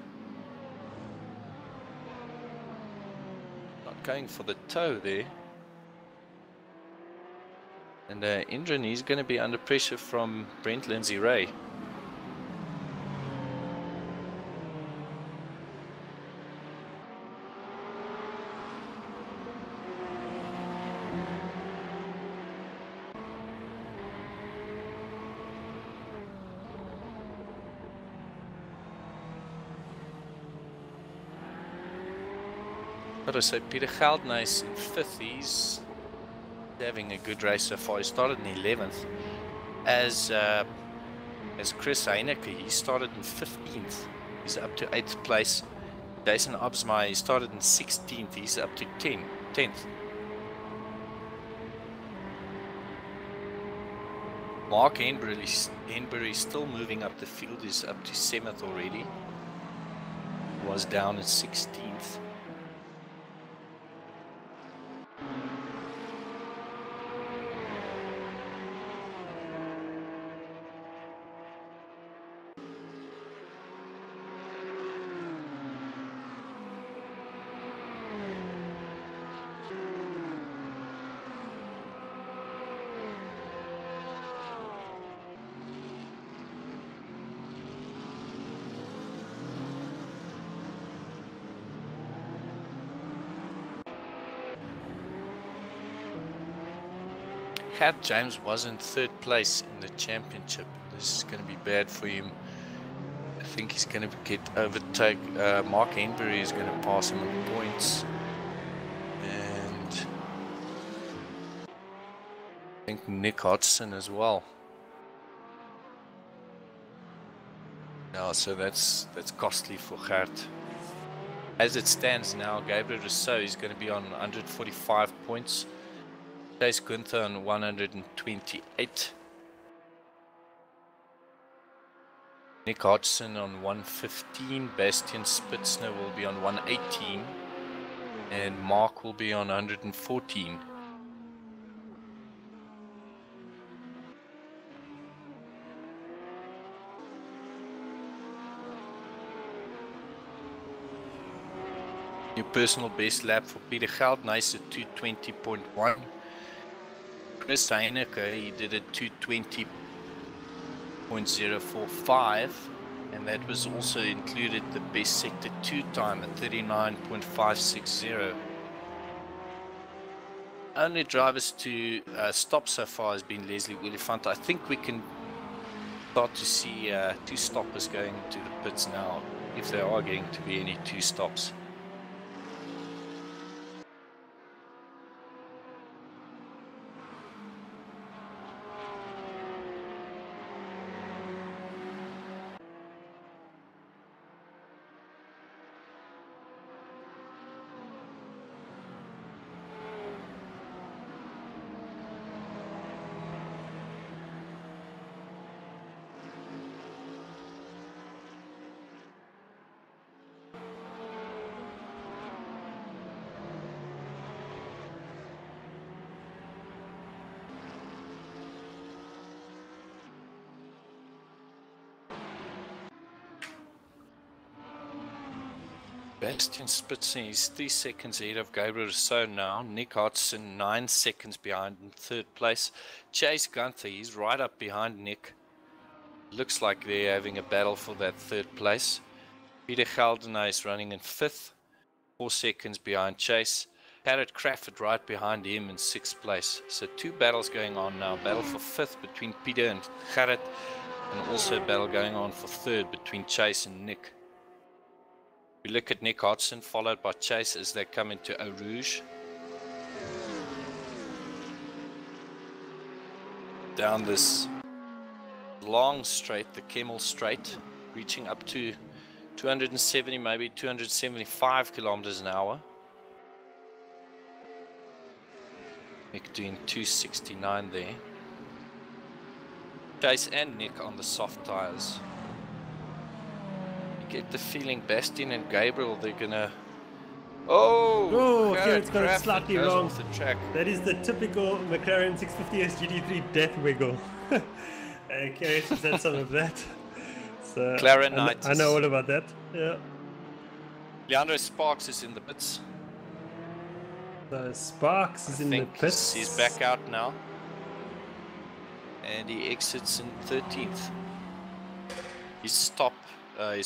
Not going for the toe there. And Indran is going to be under pressure from Brent Lindsay Ray. But I say Peter Geldenhuys in 5th. He's having a good race so far. He started in 11th. As Chris Heenop, he started in 15th. He's up to 8th place. Jason Absmeyer, he started in 16th. He's up to 10th. Mark Henbury still moving up the field. He's up to 7th already. Was down at 16th. Cat James was in 3rd place in the championship. This is going to be bad for him. I think he's going to get overtake. Mark Henbury is going to pass him on points. And I think Nick Hodgson as well. Now, so that's costly for Gert. As it stands now, Gabriel Rousseau is going to be on 145 points. Chase Gunther on 128. Nick Hodgson on 115. Bastian Spitzer will be on 118. And Mark will be on 114. New personal best lap for Peter Geldenhuys at 2:20.1. Chris Heenop, he did it 2:20.045, and that was also included the best sector 2 time at 39.560. Only drivers to stop so far has been Leslie Willifant. I think we can Start to see two stoppers going to the pits now, if there are going to be any two stops. Bastian Spitzen is 3 seconds ahead of Gabriel Rousseau now. Nick Hodgson 9 seconds behind in third place. Chase Gunther, he's right up behind Nick. Looks like they're having a battle for that third place. Peter Geldenhuys is running in fifth, 4 seconds behind Chase. Garrett Crawford right behind him in sixth place. So two battles going on now. Battle for fifth between Peter and Garrett, and also a battle going on for third between Chase and Nick. We look at Nick Hodgson, followed by Chase as they come into Eau Rouge. Down this long straight, the Kemmel Straight, reaching up to 270, maybe 275 kilometers an hour. Nick doing 269 there. Chase and Nick on the soft tires. Get the feeling Bastian and Gabriel, they're gonna... Oh, here it's got it slightly wrong. Off the track. That is the typical McLaren 650S GT3 death wiggle. Okay, just had some of that. So I know all about that. Yeah. Leandro Sparks is in the pits. So Sparks is in the pits. He's back out now. And he exits in 13th. His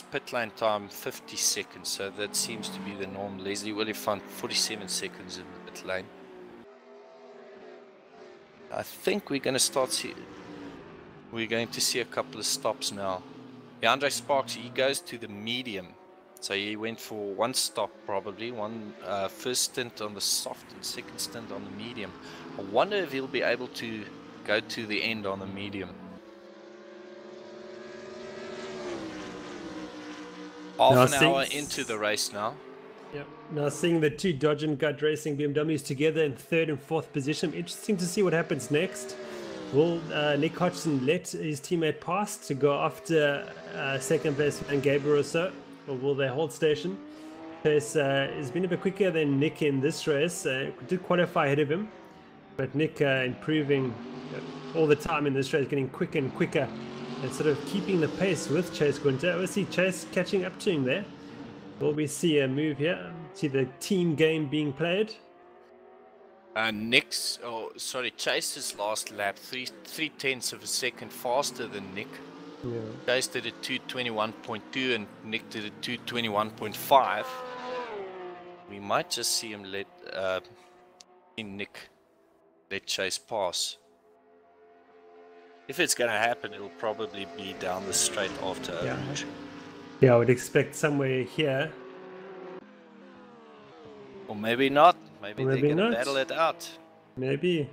pit lane time 50 seconds, so that seems to be the norm. Leslie Willifant 47 seconds in the pit lane. I think we're going to see a couple of stops now. Leandro Sparks, he goes to the medium, so he went for one stop probably, one first stint on the soft and second stint on the medium. I wonder if he'll be able to go to the end on the medium. Half an hour into the race now. Yep. Now seeing the two Dodge and Gut Racing BMWs together in third and fourth position. Interesting to see what happens next. Will Nick Hodgson let his teammate pass to go after second place and Gabriel Rousseau, or will they hold station? Chase has been a bit quicker than Nick in this race. Did qualify ahead of him, but Nick improving all the time in this race, getting quicker and quicker, and sort of keeping the pace with Chase Gunther. We see Chase catching up to him there. Will we see a move here? See the team game being played? Chase's last lap, 3/10 of a second faster than Nick. Yeah. Chase did it 2:21.2 and Nick did it 2:21.5. We might just see him let Chase pass. If it's going to happen, it'll probably be down the straight after Eau Rouge. Yeah, I would expect somewhere here. Or maybe not. Maybe they're going to battle it out. Maybe.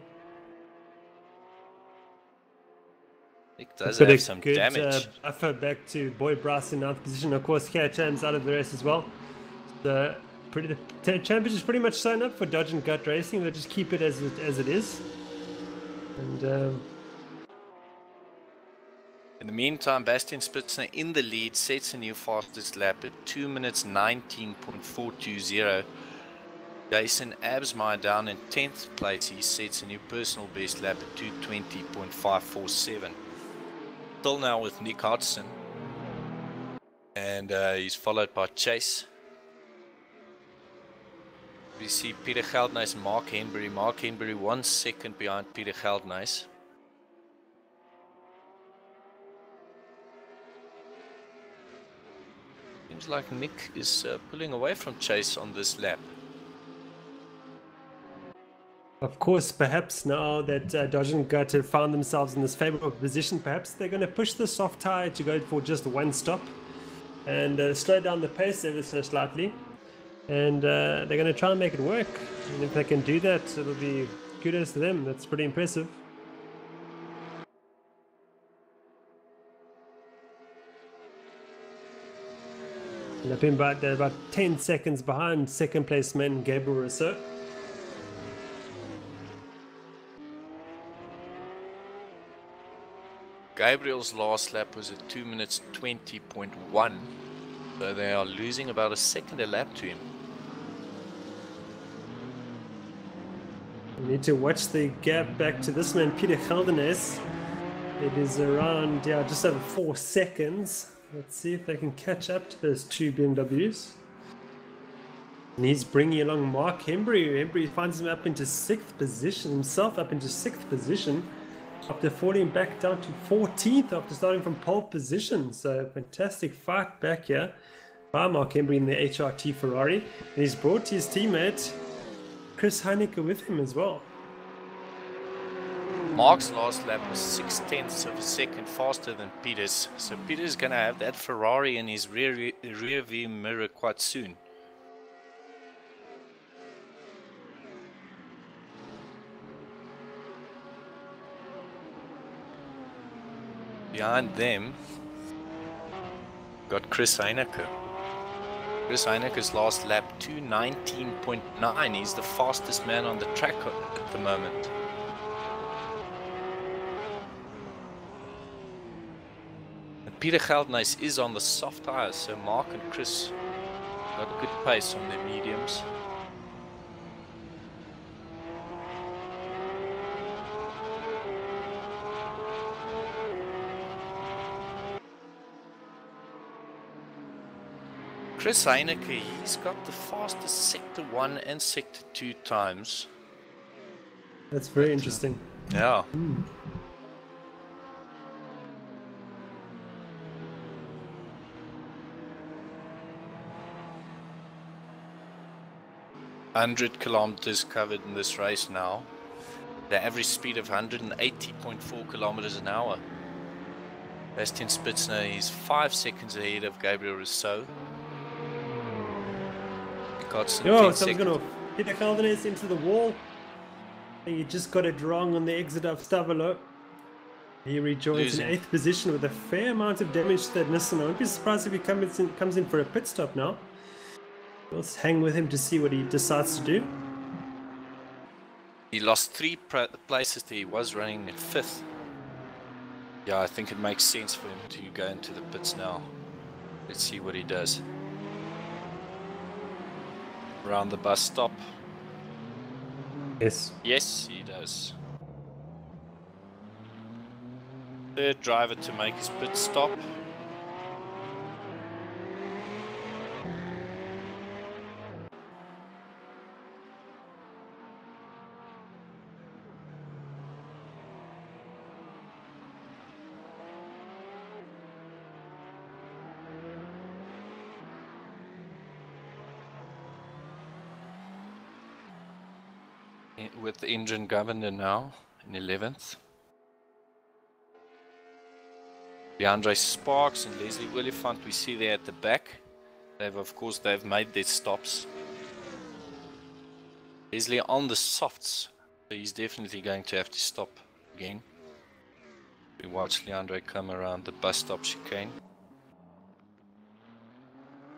Nick does have some damage. Buffer back to Boy Brass in 9th position. Of course, Cham's out of the race as well. The championship is pretty much signed up for Dodge and Gut Racing. They'll just keep it as it is. And... in the meantime, Bastian Spitzner in the lead sets a new fastest lap at 2 minutes 19.420. Jason Absmeyer down in 10th place. He sets a new personal best lap at 2:20.547. Still now with Nick Hodgson. And he's followed by Chase. We see Peter Geldenhuys and Mark Henbury. Mark Henbury 1 second behind Peter Geldenhuys. Seems like Nick is pulling away from Chase on this lap. Of course, perhaps now that Dodge and Gut have found themselves in this favorable position, perhaps they're going to push the soft tire to go for just one stop and slow down the pace ever so slightly. And they're going to try and make it work. And if they can do that, it'll be kudos to them. That's pretty impressive. And they've been about 10 seconds behind second place man Gabriel Rousseau. Gabriel's last lap was at 2 minutes 20.1, so they are losing about a second a lap to him. We need to watch the gap back to this man, Peter Geldenes. It is around, just over 4 seconds. Let's see if they can catch up to those two BMWs. And he's bringing along Mark Hembry. Hembry finds him up into 6th position, himself up into 6th position, after falling back down to 14th after starting from pole position. So fantastic fight back here by Mark Hembry in the HRT Ferrari. And he's brought his teammate Chris Heineke with him as well. Mark's last lap was 0.6 of a second faster than Peter's, so Peter's going to have that Ferrari in his rear view mirror quite soon. Behind them, got Chris Heineke. Chris Heineke's last lap 2:19.9. He's the fastest man on the track at the moment. And Peter Geldenes is on the soft tires, so Mark and Chris got a good pace on their mediums. Chris Heineke, he's got the fastest Sector 1 and Sector 2 times. That's very interesting. Yeah. 100 kilometers covered in this race now. The average speed of 180.4 kilometers an hour. Bastian Spitzner, he's 5 seconds ahead of Gabriel Rousseau. Someone's gonna hit the Geldenes into the wall. And you just got it wrong on the exit of Stavolo. He rejoins in 8th position with a fair amount of damage to that Nissan. I won't be surprised if he comes in for a pit stop now. Let's hang with him to see what he decides to do. He lost 3 places there. He was running in 5th. Yeah, I think it makes sense for him to go into the pits now. Let's see what he does. Around the bus stop. Yes. Yes, he does. Third driver to make his pit stop. With the engine governor now in 11th. DeAndre Sparks and Leslie Oliphant we see there at the back. They've made their stops. Leslie on the softs, so he's definitely going to have to stop again. We watch Leandre come around the bus stop chicane.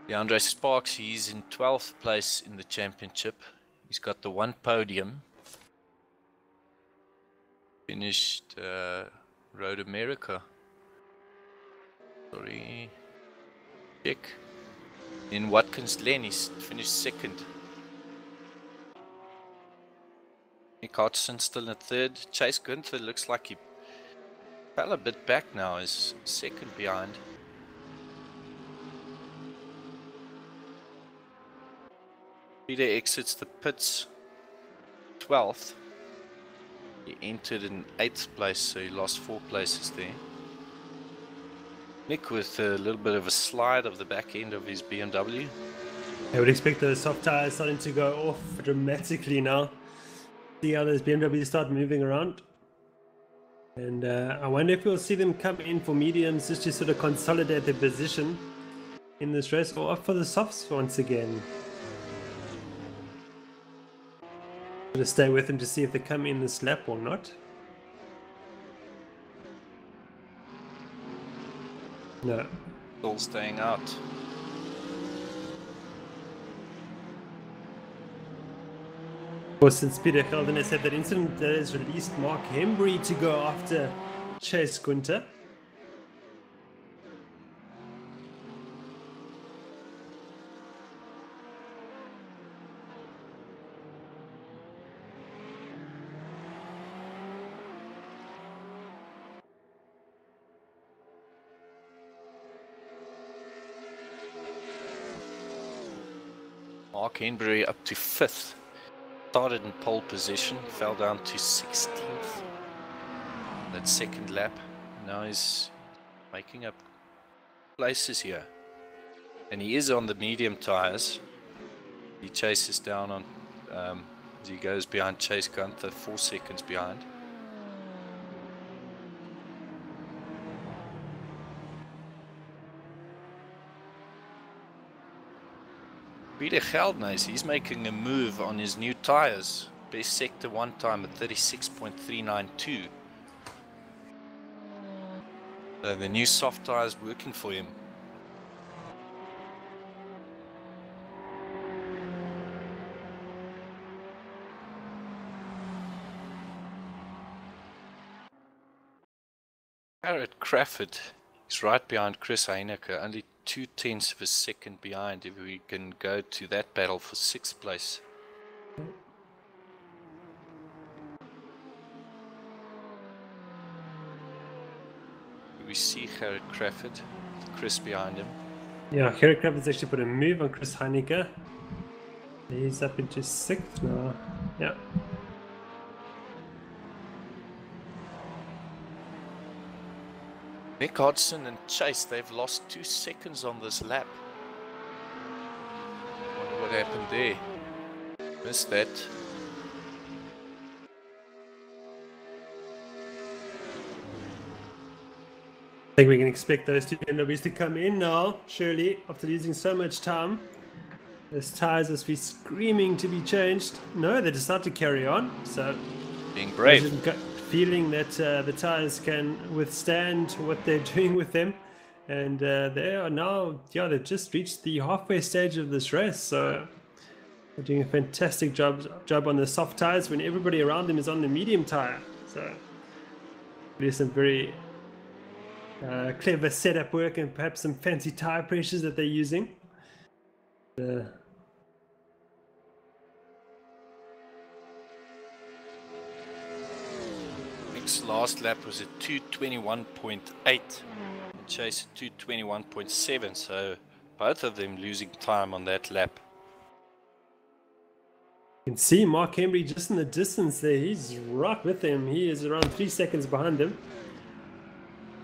DeAndre Sparks, he's in 12th place in the championship. He's got the 1 podium. Finished Road America. Sorry. Check. In Watkins Glen, he's finished 2nd. Nick Hodgson still in 3rd. Chase Gunther looks like he fell a bit back now. He's 2nd behind. Peter exits the pits 12th. He entered in 8th place, so he lost 4 places there. Nick with a little bit of a slide of the back end of his BMW. I would expect those soft tires starting to go off dramatically now. see how those BMWs start moving around. And I wonder if we'll see them come in for mediums just to sort of consolidate their position in this race, or opt for the softs once again. I'm gonna stay with them to see if they come in this lap or not. No. All staying out. Of course, since Peter Holden has said that incident, that has released Mark Hembry to go after Chase Gunter. Mark Henbury up to 5th. Started in pole position, fell down to 16th. That second lap. Now he's making up places here. And he is on the medium tires. He chases down on, as he goes behind Chase Gunther, 4 seconds behind. Peter Geldnys, he's making a move on his new tires. Best sector 1 time at 36.392. So the new soft tires working for him. Garrett Crawford is right behind Chris Heenop, only 0.2 of a second behind if we can go to that battle for 6th place. We see Garrett Crawford, Chris behind him. Yeah, Garrett Crawford's actually put a move on Chris Heenop. He's up into 6th now. Yeah. Nick Hodgson and Chase, they've lost 2 seconds on this lap. Wonder what happened there. Missed that. I think we can expect those two BMWs to come in now, surely, after losing so much time. Those tires must be screaming to be changed. No, they decide to carry on, so... Being brave. Feeling that the tires can withstand what they're doing with them, and they are now, yeah, they've just reached the halfway stage of this race, so they're doing a fantastic job on the soft tires when everybody around them is on the medium tire. So there's some very clever setup work and perhaps some fancy tire pressures that they're using. Last lap was at 2:21.8 and Chase at 2:21.7, so both of them losing time on that lap. You can see Mark Hembry just in the distance there. He's right with them. He is around 3 seconds behind them.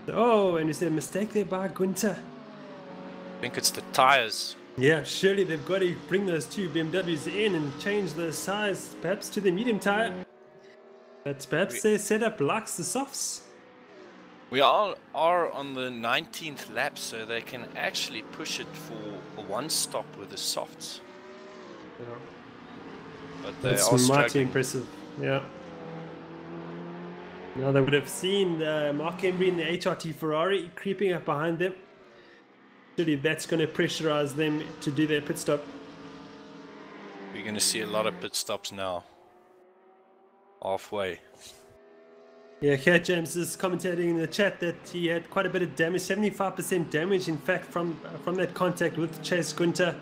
Oh, and is there a mistake there by Gunter? I think it's the tires. Yeah, surely they've got to bring those two BMWs in and change those tires, perhaps to the medium tire. But perhaps their setup likes the softs. We are on the 19th lap, so they can actually push it for a 1 stop with the softs. Yeah. But they That's are mighty struggling. impressive. Yeah. Now they would have seen Mark Hembry in the HRT Ferrari creeping up behind them. Surely that's going to pressurize them to do their pit stop. We're going to see a lot of pit stops now. Halfway. Yeah, here James is commentating in the chat that he had quite a bit of damage, 75% damage in fact from that contact with Chase Gunter,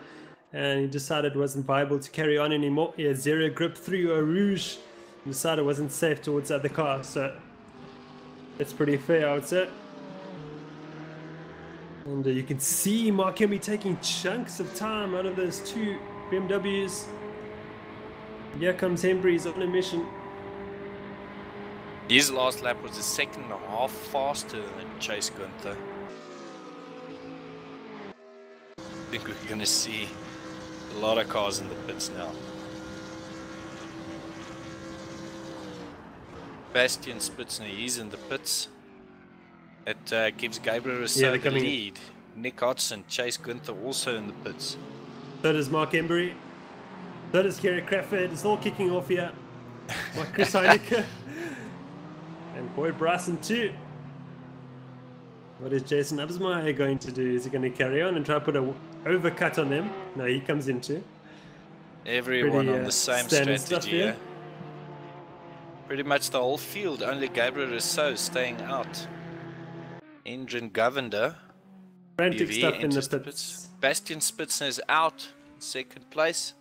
and he decided it wasn't viable to carry on anymore. He had 0 grip through a rouge and decided it wasn't safe towards the other car, so that's pretty fair, I would say. And you can see Mark Hembry taking chunks of time out of those two BMWs. Here comes Hembry, he's on a mission. His last lap was a second and a half faster than Chase Gunter. I think we're going to see a lot of cars in the pits now. Bastian Spitzner, he's in the pits. It gives Gabriel Yeah, Rousseau they're the coming in. lead. Nick Hodgson, Chase Gunther also in the pits. So does Mark Embry. So does Kerry Crawford. It's all kicking off here. Like Chris Heineke. And Boyd Bryson too. What is Jason Absmeyer going to do? Is he going to carry on and try to put an overcut on them? No, he comes in too. Everyone Pretty, on the same standard stuff strategy, here. Pretty much the whole field, only Gabriel Rousseau staying out. Engine Govender. Frantic UV stuff in the enters pits. Bastian Spitzner is out in second place.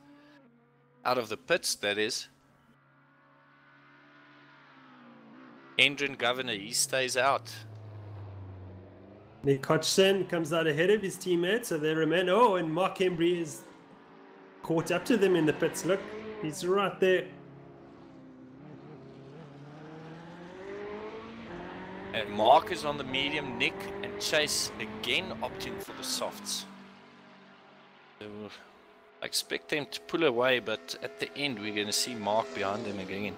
Out of the pits, that is. Engine Governor, he stays out. Nick Hodgson comes out ahead of his teammates, so they remain. Oh, and Mark Embry is caught up to them in the pits. Look, he's right there. And Mark is on the medium, Nick and Chase again opting for the softs. So I expect them to pull away, but at the end we're going to see Mark behind them again.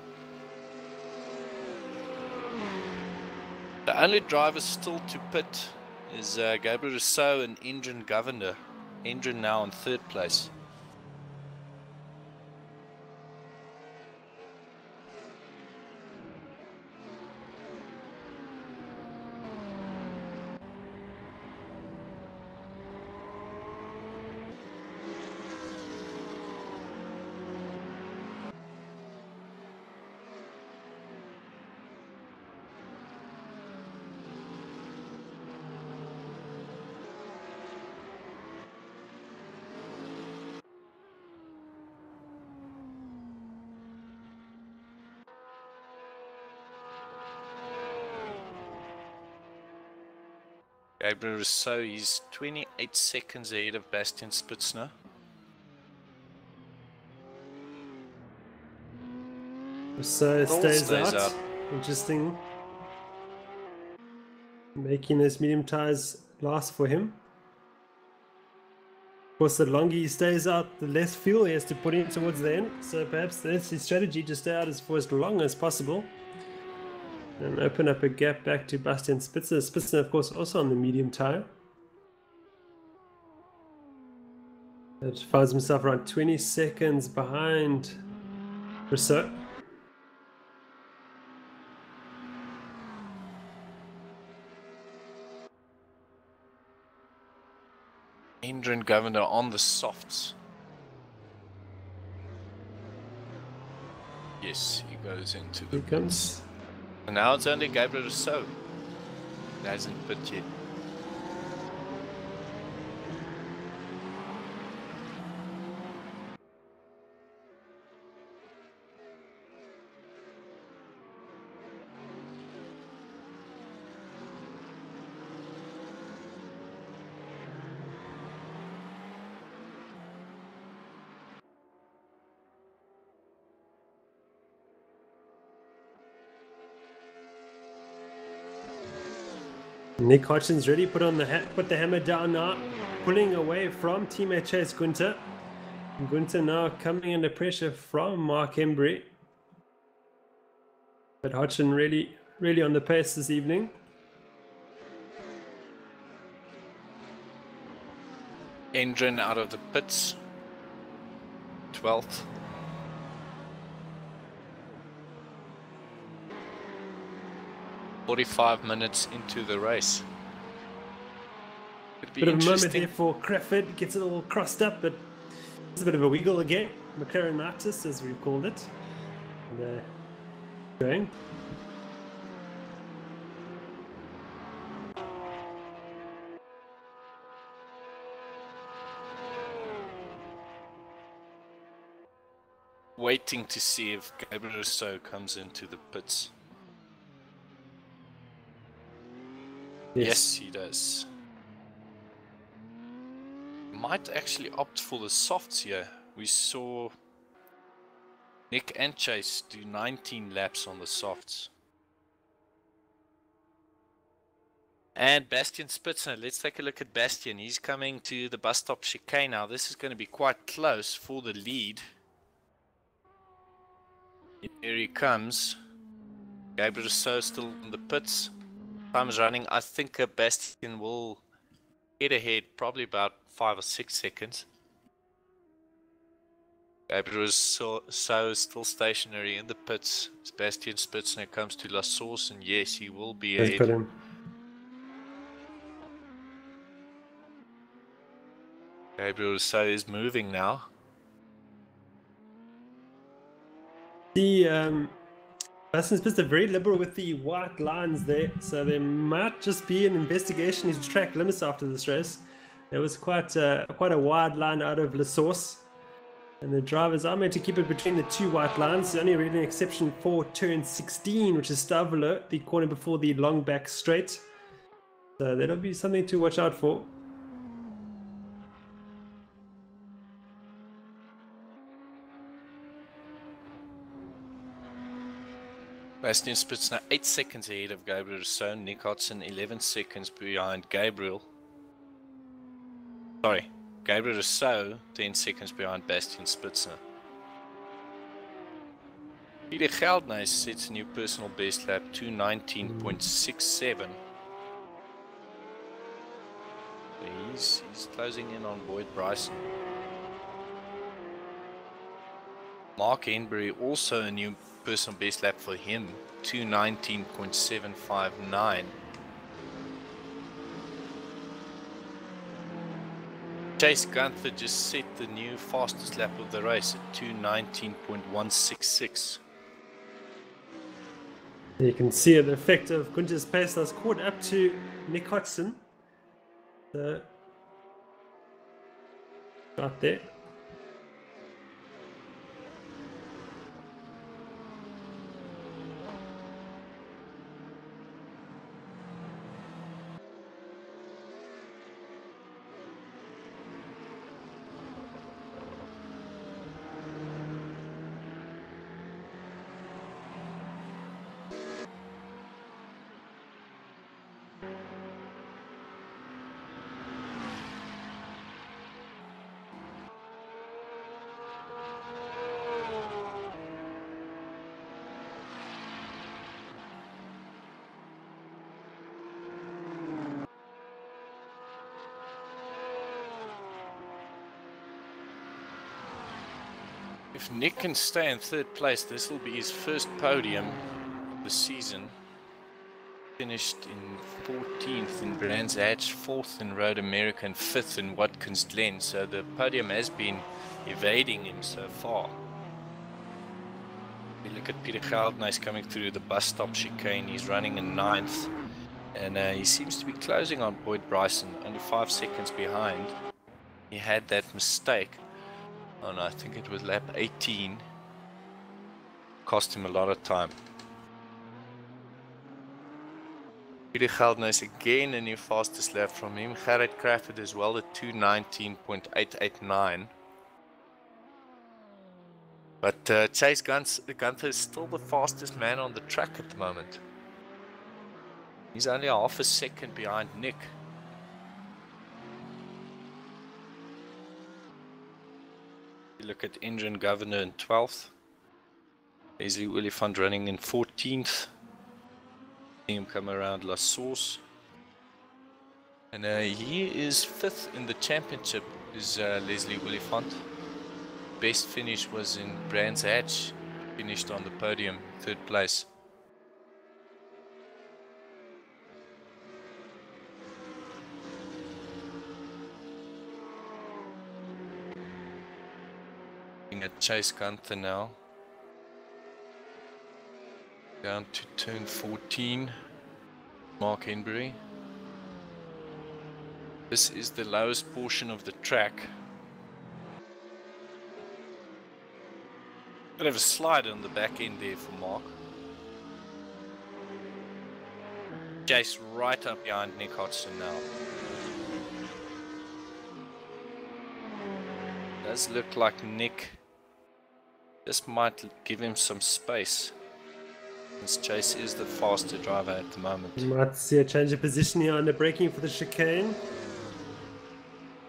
The only drivers still to pit is Gabriel Rousseau and Engine Governor. Engine now in third place. Gabriel Rousseau, he's 28 seconds ahead of Bastian Spitzner. So stays out. out. Interesting. Making those medium tires last for him. Of course, the longer he stays out, the less fuel he has to put in towards the end. So perhaps that's his strategy, to stay out for as long as possible. And open up a gap back to Bastian Spitzner. Spitzner, of course, also on the medium tire. It finds himself around 20 seconds behind Rousseau. Engine Governor on the softs. Yes, he goes into the Here comes. And now it's only Gabriel Rousseau. He hasn't pit yet. Nick Hodgson's ready, put the hammer down now, pulling away from teammate Chase Gunther. Gunther now coming under pressure from Mark Embry. But Hodgson really on the pace this evening. Engine out of the pits. 12th. "45 minutes into the race." Could be Bit of a moment interesting. there for Crawford, gets it all crossed up, but it's a bit of a wiggle again. McLarenitis, as we've called it. And, going. Waiting to see if Gabriel Rousseau comes into the pits. Yes, he does. Might actually opt for the softs here. We saw Nick and Chase do 19 laps on the softs. And Bastian Spitzner, let's take a look at Bastian. He's coming to the bus stop chicane now. This is going to be quite close for the lead. Here he comes. Gabriel Rousseau still in the pits. Time is running. I think Bastian will get ahead, probably about 5 or 6 seconds. Gabriel Rousseau is still stationary in the pits. Bastian Spitzner comes to La Source, and yes, he will be Let's put ahead. him. Gabriel Rousseau is moving now. The Bastian Spitzner very liberal with the white lines there, so there might just be an investigation into track limits after this race. There was quite a wide line out of La Source, and the drivers are meant to keep it between the two white lines. There's only really an exception for turn 16, which is Stavolo, the corner before the long back straight. So that'll be something to watch out for. Bastian Spitzner 8 seconds ahead of Gabriel Rousseau. Nick Hodson 11 seconds behind Gabriel. Sorry, Gabriel Rousseau 10 seconds behind Bastian Spitzner. Peter Geldnys sets a new personal best lap, 2:19.67. He's closing in on Boyd Bryson. Mark Henbury also a new personal best lap for him, 2:19.759. Chase Gunther just set the new fastest lap of the race at 2:19.166. You can see the effect of Gunther's pace that's caught up to Nick Hodson. So, right there. If Nick can stay in third place, this will be his first podium of the season. Finished in 14th in Brands Hatch, 4th in Road America, and 5th in Watkins Glen. So the podium has been evading him so far. We look at Peter Geldnys coming through the bus stop chicane. He's running in 9th, and he seems to be closing on Boyd Bryson, only 5 seconds behind. He had that mistake on, I think it was lap 18. Cost him a lot of time. Peter Geldnys again a new fastest lap from him. Gerrit Crawford as well at 2:19.889. But Chase Gunther is still the fastest man on the track at the moment. He's only half a second behind Nick. You look at Adrian Governor in 12th. Leslie Willifant running in 14th. See him come around La Source. And he is 5th in the championship, is Leslie Willifant. Best finish was in Brands Hatch, finished on the podium, 3rd place. Looking at Chase Gunther now. Down to turn 14, Mark Henbury. This is the lowest portion of the track. Bit of a slide on the back end there for Mark. Jace right up behind Nick Hodson now. Does look like Nick just might give him some space. Since Chase is the faster driver at the moment. You might see a change of position here on the braking for the chicane.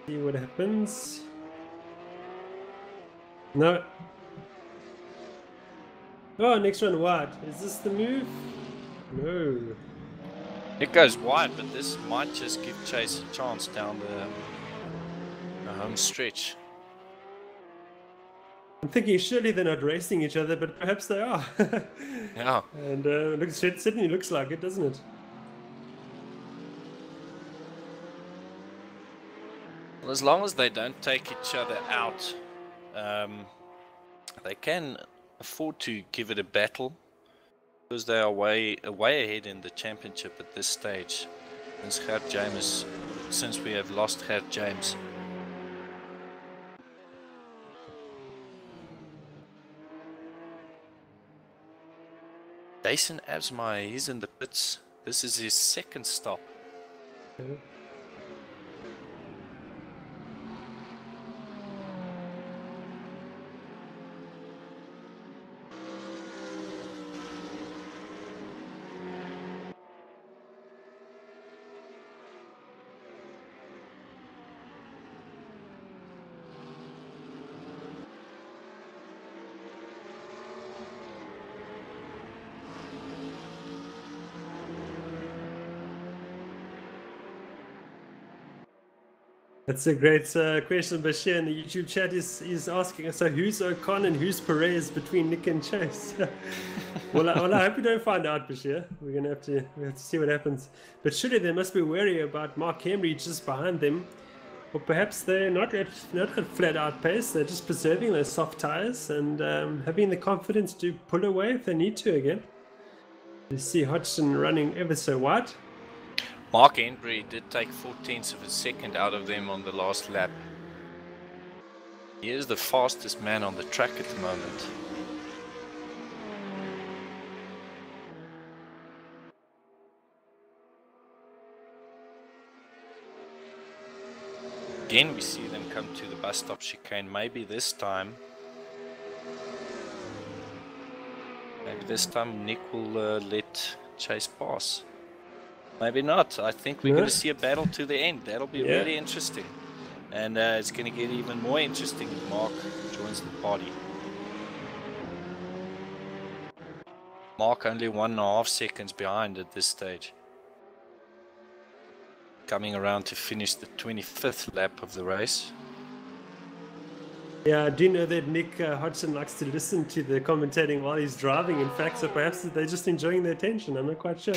See what happens. No. Oh, next one wide. Is this the move? No. It goes wide, but this might just give Chase a chance down the home stretch. I'm thinking surely they're not racing each other, but perhaps they are. Yeah. And it certainly looks like it, doesn't it? Well, as long as they don't take each other out, they can afford to give it a battle, because they are way ahead in the championship at this stage. Since we have lost Gert James. Jason Absmeyer, he's in the pits. This is his second stop. Okay. That's a great question. Bashir in the YouTube chat is asking, so who's Ocon and who's Perez between Nick and Chase? well, I hope we don't find out, Bashir. We have to see what happens. But surely they must be wary about Mark Henry just behind them. Or perhaps they're not at flat out pace. They're just preserving those soft tires and having the confidence to pull away if they need to again. You see Hodgson running ever so wide. Mark Henry did take 0.4 of a second out of them on the last lap. He is the fastest man on the track at the moment. Again, we see them come to the bus stop chicane. Maybe this time Nick will let Chase pass. Maybe not. I think we're going to see a battle to the end. That'll be really interesting. And it's going to get even more interesting if Mark joins the party. Mark only 1.5 seconds behind at this stage. Coming around to finish the 25th lap of the race. Yeah, I do know that Nick Hodgson likes to listen to the commentating while he's driving, in fact, so perhaps they're just enjoying their attention. I'm not quite sure.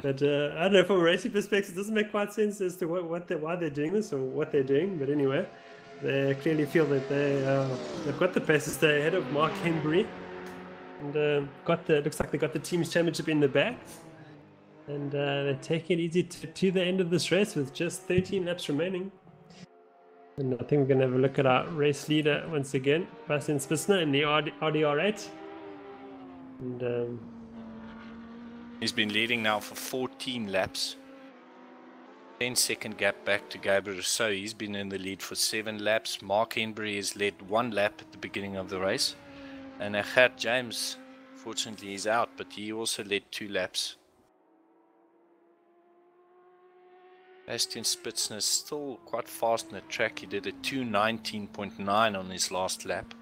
But I don't know, from a racing perspective, it doesn't make quite sense as to why they're doing this or what they're doing. But anyway, they clearly feel that they've got the pace to stay ahead of Mark Henry. And looks like they got the team's championship in the bag. And they're taking it easy to the end of this race with just 13 laps remaining. And I think we're going to have a look at our race leader once again, Bastian Spitzner in the RDR8. And he's been leading now for 14 laps. 10-second gap back to Gabriel Rousseau. He's been in the lead for 7 laps. Mark Henry has led 1 lap at the beginning of the race. And Gert James, fortunately, is out, but he also led 2 laps. Bastian Spitzner is still quite fast on the track. He did a 2:19.9 on his last lap.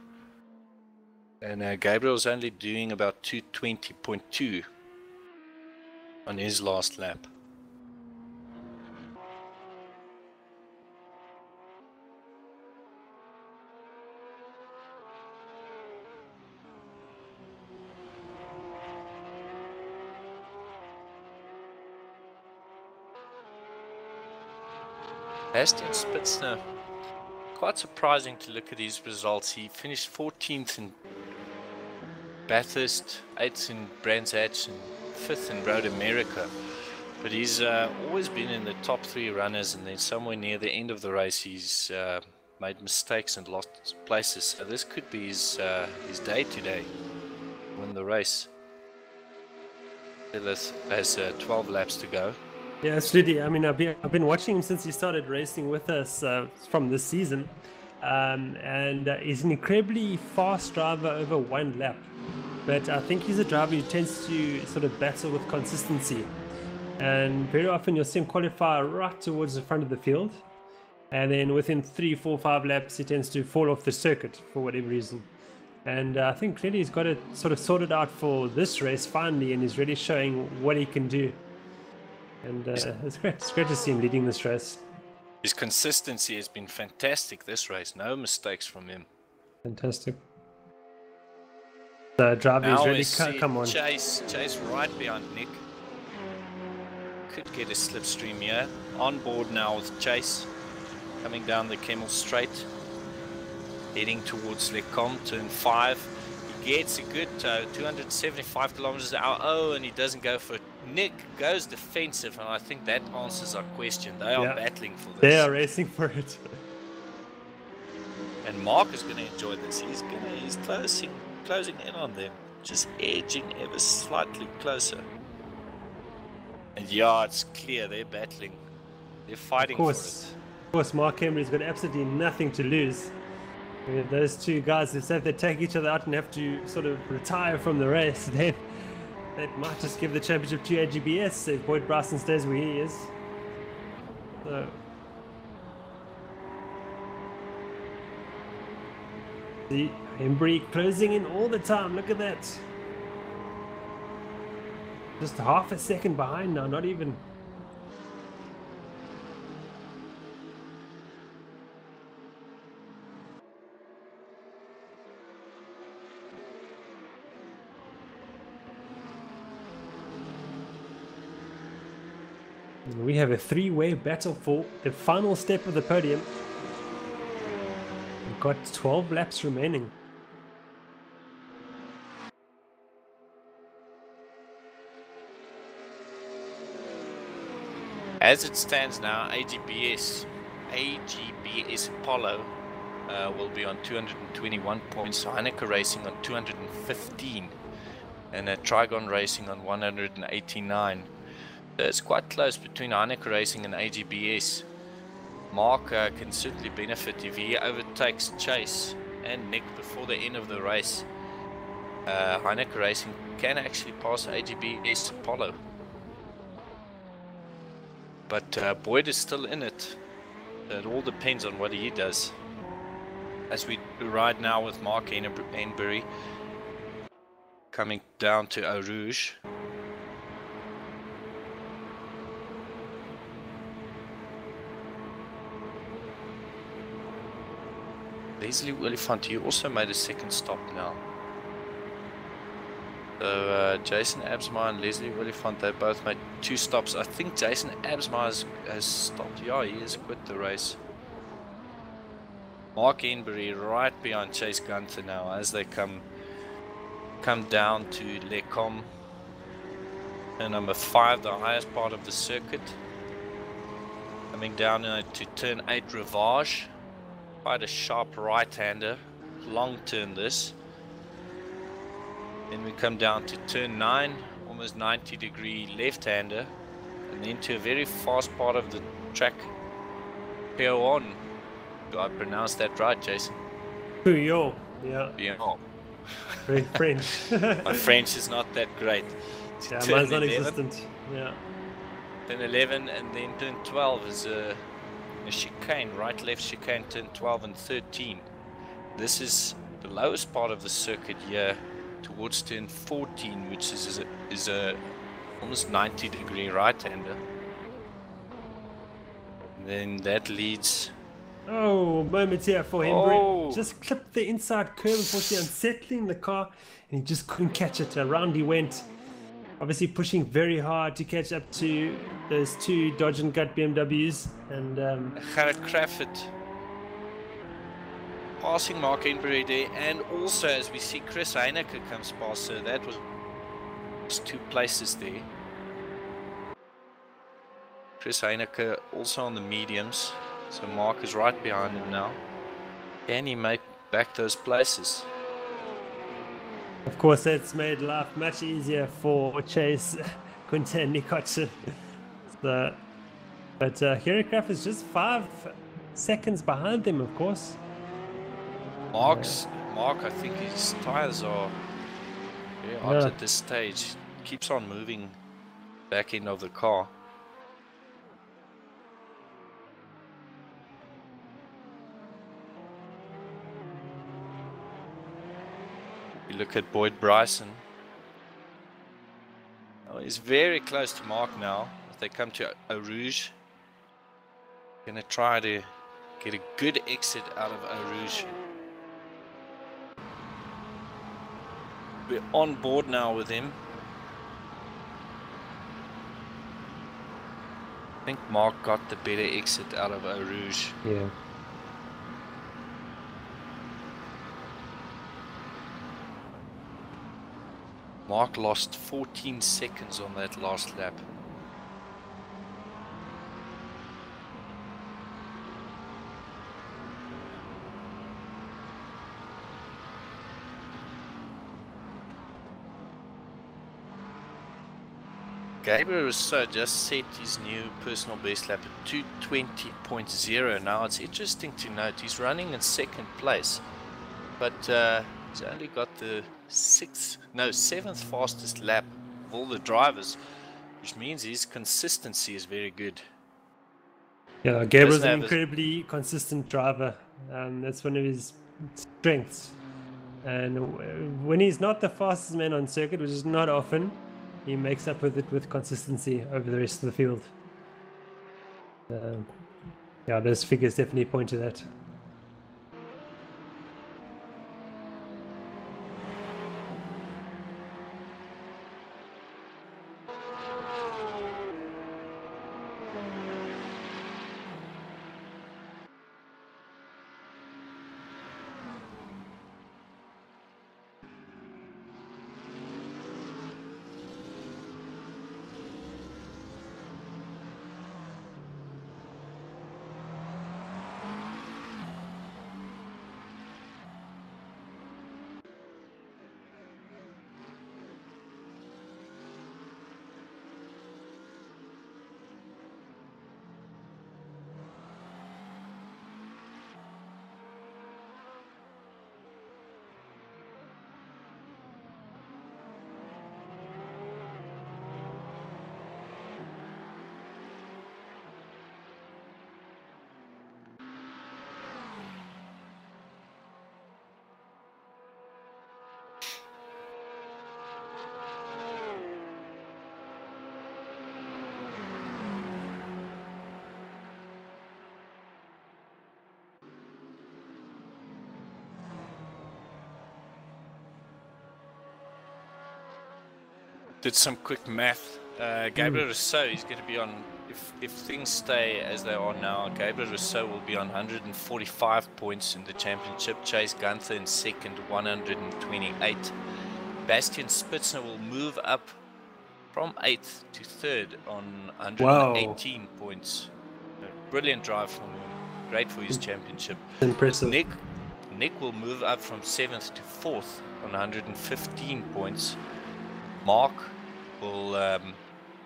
And Gabriel's only doing about 2:20.2 on his last lap. Bastian Spitzner, quite surprising to look at his results. He finished 14th in Bathurst, 8th in Brands Hatch, and 5th in Road America. But he's always been in the top 3 runners, and then somewhere near the end of the race he's made mistakes and lost places. So this could be his day today, win the race. Still has 12 laps to go. yeah, absolutely. I mean, I've been watching him since he started racing with us from this season. And he's an incredibly fast driver over 1 lap. But I think he's a driver who tends to sort of battle with consistency. And very often you'll see him qualify right towards the front of the field. And then within 3, 4, 5 laps, he tends to fall off the circuit for whatever reason. And I think clearly he's got it sort of sorted out for this race finally, and he's really showing what he can do. And it's great. It's great to see him leading this race. His consistency has been fantastic this race. No mistakes from him. Fantastic. The driver is really come on. Chase right behind Nick. Could get a slipstream here. On board now with Chase. Coming down the Kemmel Straight. Heading towards Lecom, turn 5. He gets a good tow, 275 kilometers an hour. Oh, and he doesn't go for it. Nick goes defensive, and I think that answers our question. They are battling for this. They are racing for it. And Mark is going to enjoy this. He's closing in on them, just edging ever slightly closer. And yeah, it's clear they're battling. They're fighting for it. Of course, Mark Emery's got absolutely nothing to lose. I mean, those two guys, if they take each other out and have to sort of retire from the race, then they might just give the championship to AGBS if Boyd Bryson stays where he is. So, see Embry closing in all the time. Look at that. Just half a second behind now, not even. We have a three-way battle for the final step of the podium. We've got 12 laps remaining. As it stands now, AGBS Apollo will be on 221 points, Heineken Racing on 215, and Trigon Racing on 189. It's quite close between Heineken Racing and AGBS. Mark can certainly benefit if he overtakes Chase and Nick before the end of the race. Heineken Racing can actually pass AGBS Apollo. But Boyd is still in it. It all depends on what he does. As we ride now with Mark Enbury coming down to Eau Rouge. Leslie Oliphant, you also made a second stop now. So Jason Absmeyer and Leslie Oliphant, they both made 2 stops. I think Jason Absmeyer has stopped. Yeah, he has quit the race. Mark Enbury right behind Chase Gunther now as they come down to Lecom. And number 5, the highest part of the circuit. Coming down to turn 8 Rivage. Quite a sharp right-hander, long turn this. Then we come down to turn 9, almost 90-degree left-hander, and then to a very fast part of the track, Péon. Do I pronounce that right, Jason? Péon, yeah. Péon. Very French. My French is not that great. Yeah, mine's non-existent. Yeah. Turn 11, and then turn 12 is a chicane, right left chicane, turn 12 and 13. This is the lowest part of the circuit here towards turn 14, which is a almost 90-degree right-hander. Then that leads. Oh, moment here for Embry. Just clipped the inside curve, unfortunately unsettling the car, and he just couldn't catch it. Around he went. Obviously pushing very hard to catch up to those 2 Dodge and Gut BMWs, and Gerrit Crafford passing Mark Enbury there, and also as we see Chris Heineken comes past, so that was 2 places there. Chris Heineken also on the mediums, so Mark is right behind him now. Can he make back those places? Of course, that's made life much easier for Chase, Quinta and Nick Hodgson. So, but Gerrit Craft is just 5 seconds behind them, of course. Mark, I think his tires are very hot at this stage. Keeps on moving back end of the car. You look at Boyd Bryson. Oh, he's very close to Mark now. If they come to Eau Rouge, gonna try to get a good exit out of Eau Rouge. We're on board now with him. I think Mark got the better exit out of Eau Rouge. Yeah. Mark lost 14 seconds on that last lap. Gabriel Rousseau just set his new personal best lap at 2:20.0. Now it's interesting to note he's running in second place, but he's only got the seventh fastest lap of all the drivers, which means his consistency is very good. Yeah, Gabriel's an incredibly consistent driver. That's one of his strengths. And when he's not the fastest man on circuit, which is not often, he makes up with it with consistency over the rest of the field. Yeah, those figures definitely point to that. Did some quick math. Gabriel Rousseau is going to be on, if things stay as they are now, Gabriel Rousseau will be on 145 points in the championship. Chase Gunther in second, 128. Bastian Spitzner will move up from 8th to 3rd on 118 points. A brilliant drive from him. Great for his championship. Impressive. Nick will move up from 7th to 4th on 115 points. Mark will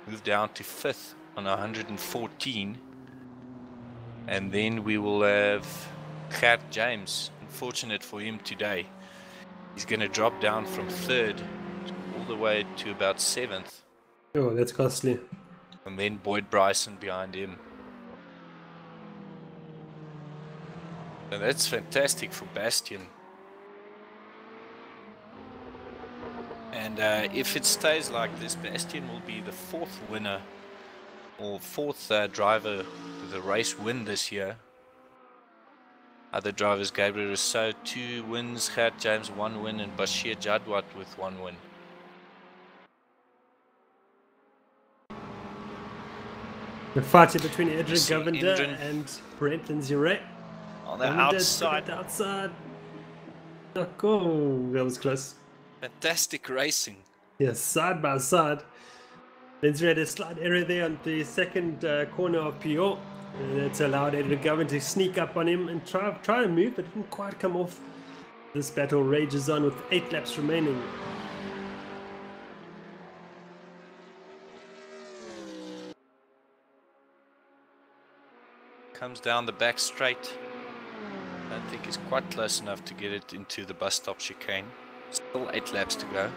move down to 5th on 114. And then we will have Gert James. Unfortunate for him today. He's going to drop down from 3rd all the way to about 7th. Oh, that's costly. And then Boyd Bryson behind him. And that's fantastic for Bastian. And if it stays like this, Bastian will be the 4th winner or 4th driver with a race win this year. Other drivers, Gabriel Rousseau 2 wins, Gert James 1 win, and Bashir Jadwat with 1 win. The fight between Edric Govender and Brent Lindsay-Ray. On the outside. Oh, that was close. Fantastic racing. Yes, side by side. Lindsay had a slight error there on the second corner of Pio. That's allowed Edric Govender to sneak up on him and try to move, but didn't quite come off. This battle rages on with 8 laps remaining. Comes down the back straight. I don't think he's quite close enough to get it into the bus stop chicane. Still 8 laps to go.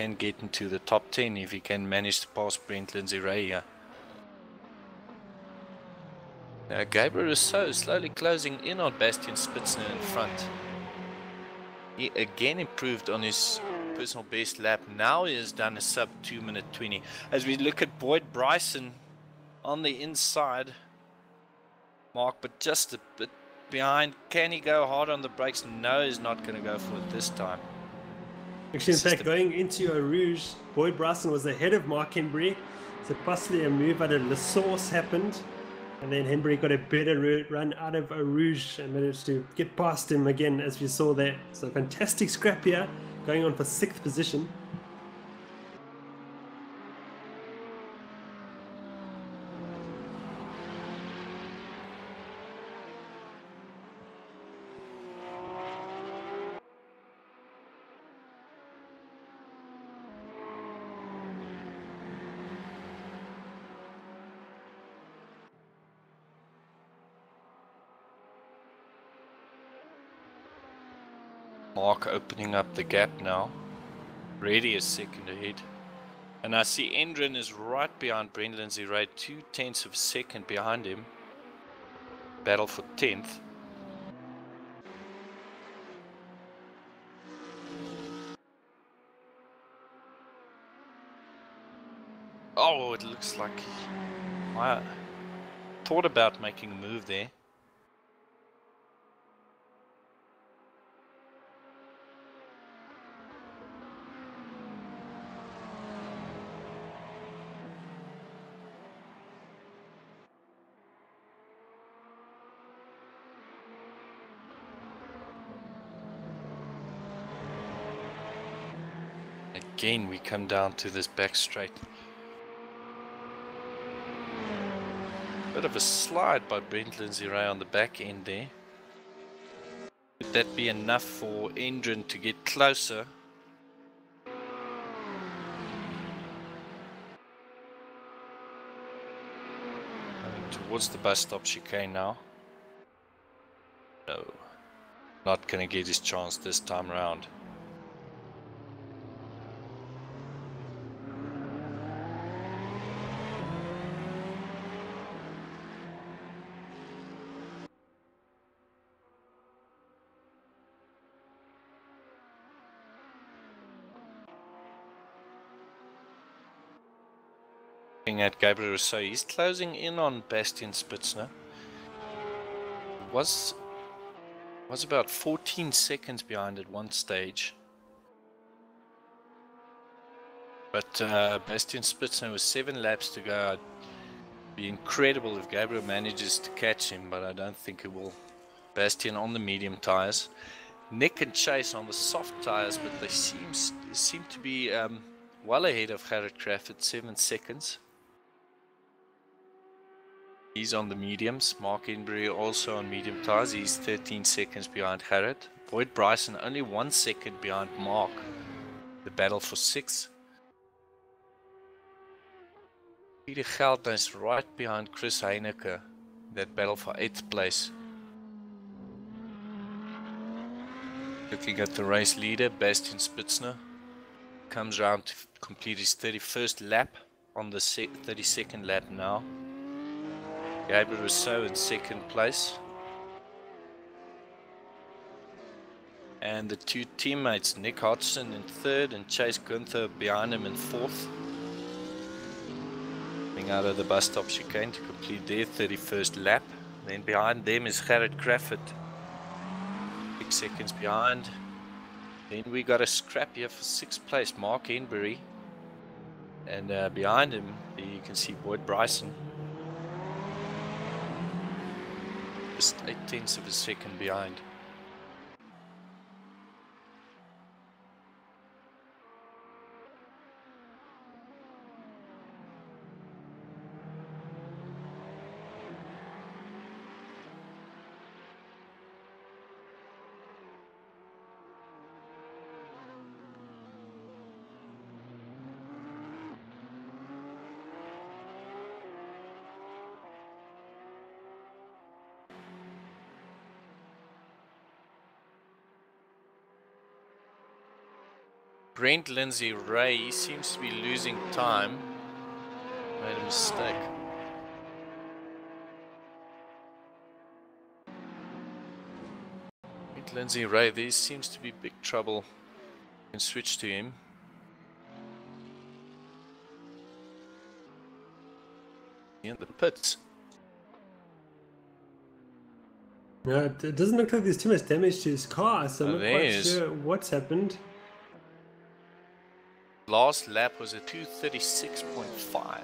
And get into the top 10 if he can manage to pass Brent Lindsay-Ray here. Gabriel Rousseau slowly closing in on Bastian Spitzner in front. He again improved on his personal best lap. Now he has done a sub 2:20. As we look at Boyd Bryson on the inside, Mark, but just a bit behind. Can he go hard on the brakes? No, he's not going to go for it this time. Actually, in fact, going into Eau Rouge, Boyd Bryson was ahead of Mark Henbury. So possibly a move out of La Source happened. And then Henbury got a better run out of Eau Rouge and managed to get past him again, as we saw there. So fantastic scrap here, going on for 6th position. Mark opening up the gap now. Ready a second ahead. And I see Endrin is right behind Brent Lindsay-Ray, 0.2 of a second behind him. Battle for 10th. Oh, it looks like I thought about making a move there. Again, we come down to this back straight. Bit of a slide by Brent Lindsay-Ray on the back end there. Would that be enough for Endrin to get closer? Coming towards the bus stop chicane now. No, not going to get his chance this time around. At Gabriel Rousseau, he's closing in on Bastian Spitzner. Was about 14 seconds behind at one stage, but Bastian Spitzner was 7 laps to go. It'd be incredible if Gabriel manages to catch him, but I don't think he will. Bastian on the medium tires, Nick and Chase on the soft tires, but they seem to be well ahead of Gerrit Kraft at 7 seconds. He's on the mediums. Mark Henbury also on medium tires. He's 13 seconds behind Gerrit. Boyd Bryson only 1 second behind Mark. The battle for 6. Peter Geldnys right behind Chris Heineke. That battle for 8th place. Looking at the race leader, Bastian Spitzner. Comes round to complete his 31st lap on the 32nd lap now. Gabriel Rousseau in 2nd place. And the 2 teammates, Nick Hodgson in 3rd and Chase Gunther behind him in 4th. Coming out of the bus stop chicane to complete their 31st lap. Then behind them is Gerrit Kraft, 6 seconds behind. Then we got a scrap here for 6th place, Mark Henbury. And behind him, you can see Boyd Bryson. Just 0.8 of a second behind. Brent Lindsay-Ray seems to be losing time. Made a mistake. think Lindsay Ray, there seems to be big trouble. You can switch to him. In the pits. No, it doesn't look like there's too much damage to his car, so I'm not quite is. sure what's happened. Last lap was a 236.5.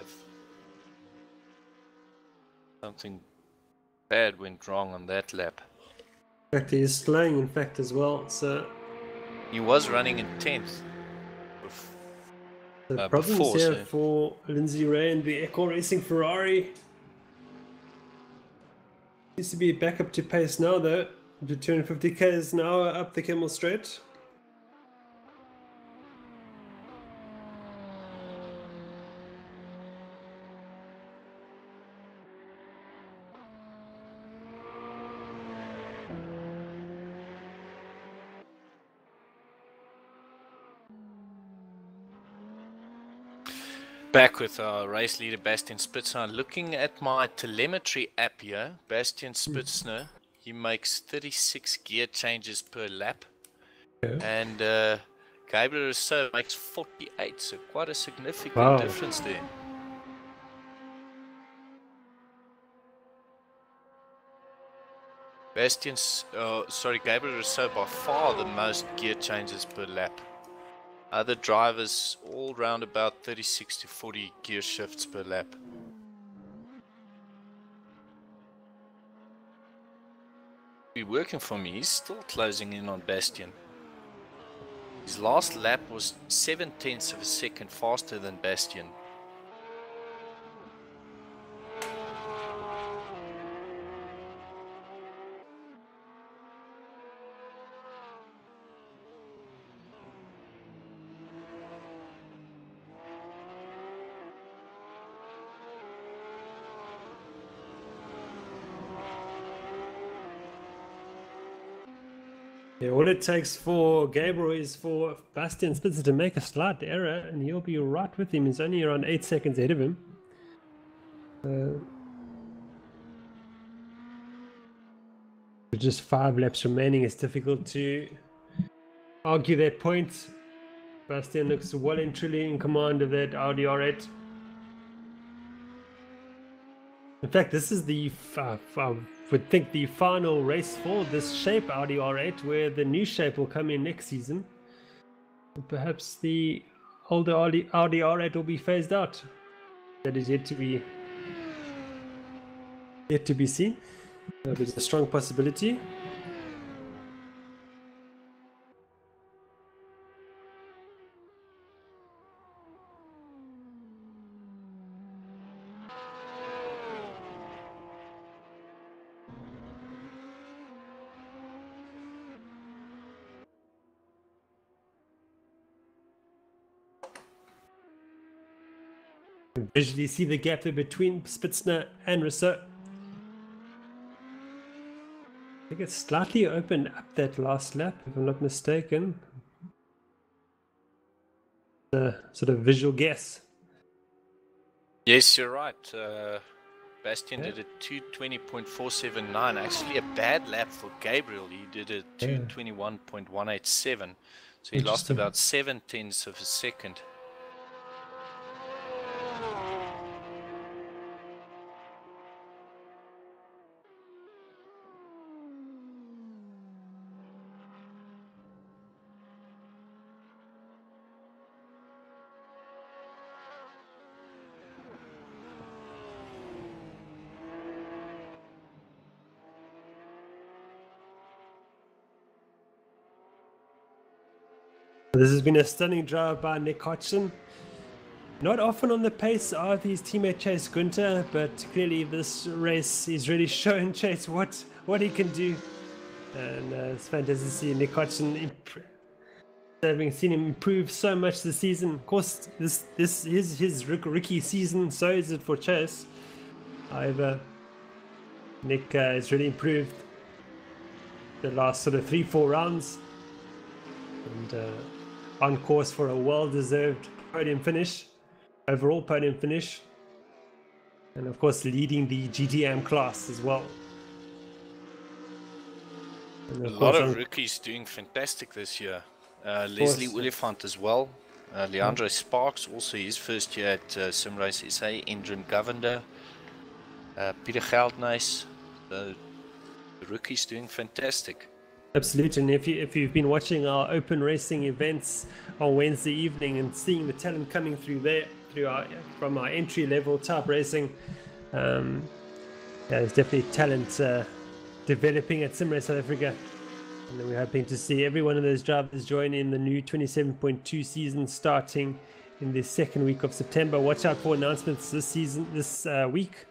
Something bad went wrong on that lap. In fact, he's slowing, in fact, as well, so... He was running in 10th. The problems before, here so. for Lindsay Ray and the Echo Racing Ferrari. Seems to be back up to pace now, though. To 250 k's an hour up the Camel Straight. Back with our race leader Bastian Spitzner. Looking at my telemetry app here, Bastian Spitzner, he makes 36 gear changes per lap. Yeah. And Gabriel Rousseau makes 48, so quite a significant Wow. difference there. Gabriel Rousseau by far the most gear changes per lap. Other drivers all round about 36 to 40 gear shifts per lap. Be working for me. He's still closing in on Bastian. His last lap was 0.7 of a second faster than Bastian. Yeah, all it takes for Gabriel is for Bastian Spitzer to make a slight error and he'll be right with him. He's only around 8 seconds ahead of him. With just 5 laps remaining, it's difficult to argue that point. Bastian looks well and truly in command of that Audi R8. In fact, this is the, I would think, the final race for this shape Audi R8, where the new shape will come in next season. And perhaps the older Audi R8 will be phased out. That is yet to be seen. There's a strong possibility. Visually see the gap there between Spitzner and Rousseau. I think it's slightly opened up that last lap, if I'm not mistaken. Sort of visual guess. Yes, you're right. Bastian did a 220.479. Actually, a bad lap for Gabriel. He did a 221.187. So he lost about 0.7 of a second. This has been a stunning drive by Nick Hodgson. Not often on the pace of his teammate Chase Gunter, but clearly this race he's really shown Chase what he can do. And it's fantastic to see Nick Hodgson, having seen him improve so much this season. Of course, this is his rookie season, so is it for Chase. However, Nick has really improved the last sort of 3-4 rounds. And on course for a well-deserved podium finish, overall podium finish, and of course leading the GTM class as well. And And A of lot course, of rookies doing fantastic this year. Leslie Oliphant as well. Leandro Sparks, also his first year at Simrace SA. Indrin Govender. Peter Geldnys. The rookies doing fantastic. absolutely. And if you've been watching our open racing events on Wednesday evening and seeing the talent coming through there, from our entry level type racing, there's definitely talent developing at Simrace South Africa. And then we're hoping to see every one of those drivers join in the new 27.2 season starting in the second week of September. Watch out for announcements this week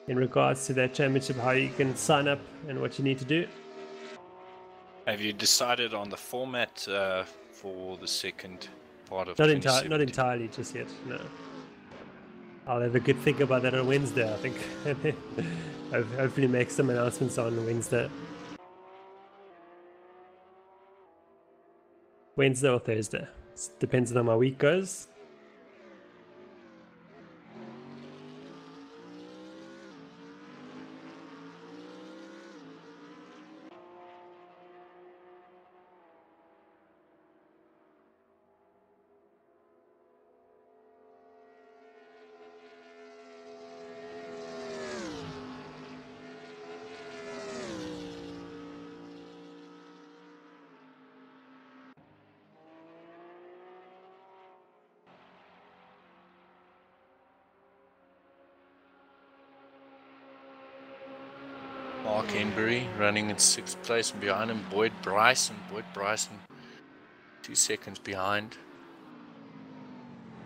in regards to that championship, how you can sign up and what you need to do. Have you decided on the format for the second part of Not 2017? not entirely just yet, no. I'll have a good think about that on Wednesday, I think. Hopefully make some announcements on Wednesday. Wednesday or Thursday. It depends on how my week goes. Mark Henbury running in 6th place, and behind him Boyd Bryson. 2 seconds behind.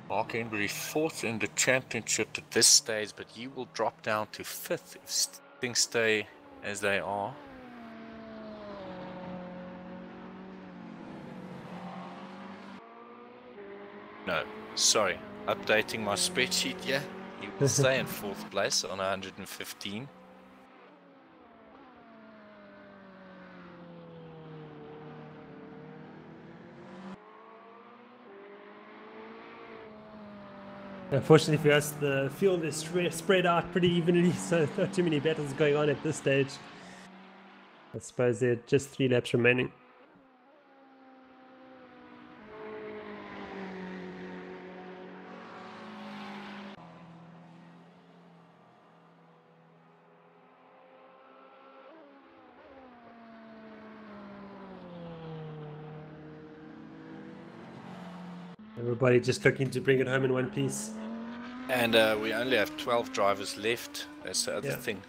Mark Henbury 4th in the championship at this stage, but he will drop down to 5th if things stay as they are. No, sorry, updating my spreadsheet here. He will stay in 4th place on 115. Unfortunately for us, the field is spread out pretty evenly, so not too many battles going on at this stage. I suppose there are just 3 laps remaining. Everybody just looking to bring it home in one piece. And we only have 12 drivers left. That's the other thing.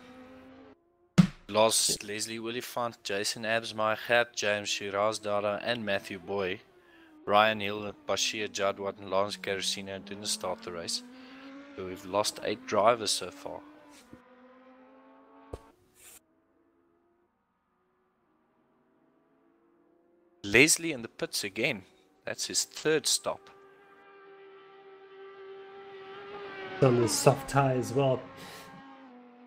Lost Leslie Willifant, Jason Absmeyer, James Shiraz-Dada, and Matthew Boy. Ryan Hill, Bashir Jadwat, and Lawrence Carosino didn't start the race. So we've lost 8 drivers so far. Leslie in the pits again. That's his 3rd stop. On the soft tire as well.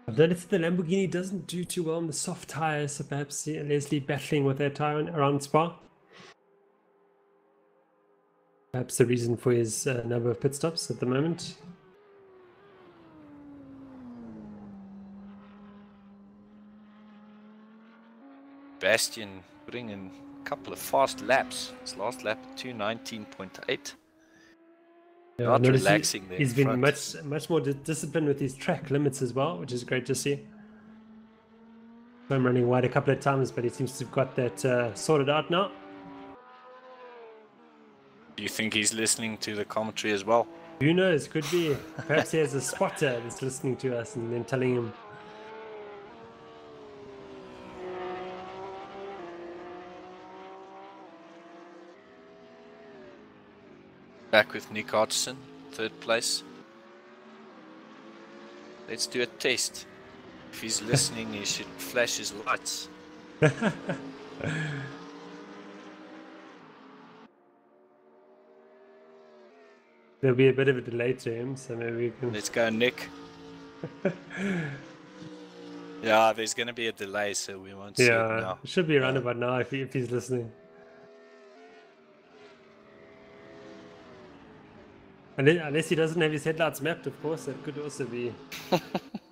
I've noticed the Lamborghini doesn't do too well on the soft tires, so perhaps Leslie battling with that tire around Spa. Perhaps the reason for his number of pit stops at the moment. Bastian putting in a couple of fast laps. His last lap 2:19.8. Yeah, not relaxing there. He's been much more disciplined with his track limits as well, which is great to see. I'm running wide a couple of times, but he seems to have got that sorted out now. Do you think he's listening to the commentary as well? Who knows? Could be. Perhaps he has a spotter that's listening to us and then telling him. Back with Nick Hodgson, 3rd place. Let's do a test. If he's listening, he should flash his lights. There'll be a bit of a delay to him, so maybe we can... Let's go, Nick. Yeah, there's going to be a delay, so we won't see it now. It should be around about now if he's listening. Unless he doesn't have his headlights mapped, of course, that could also be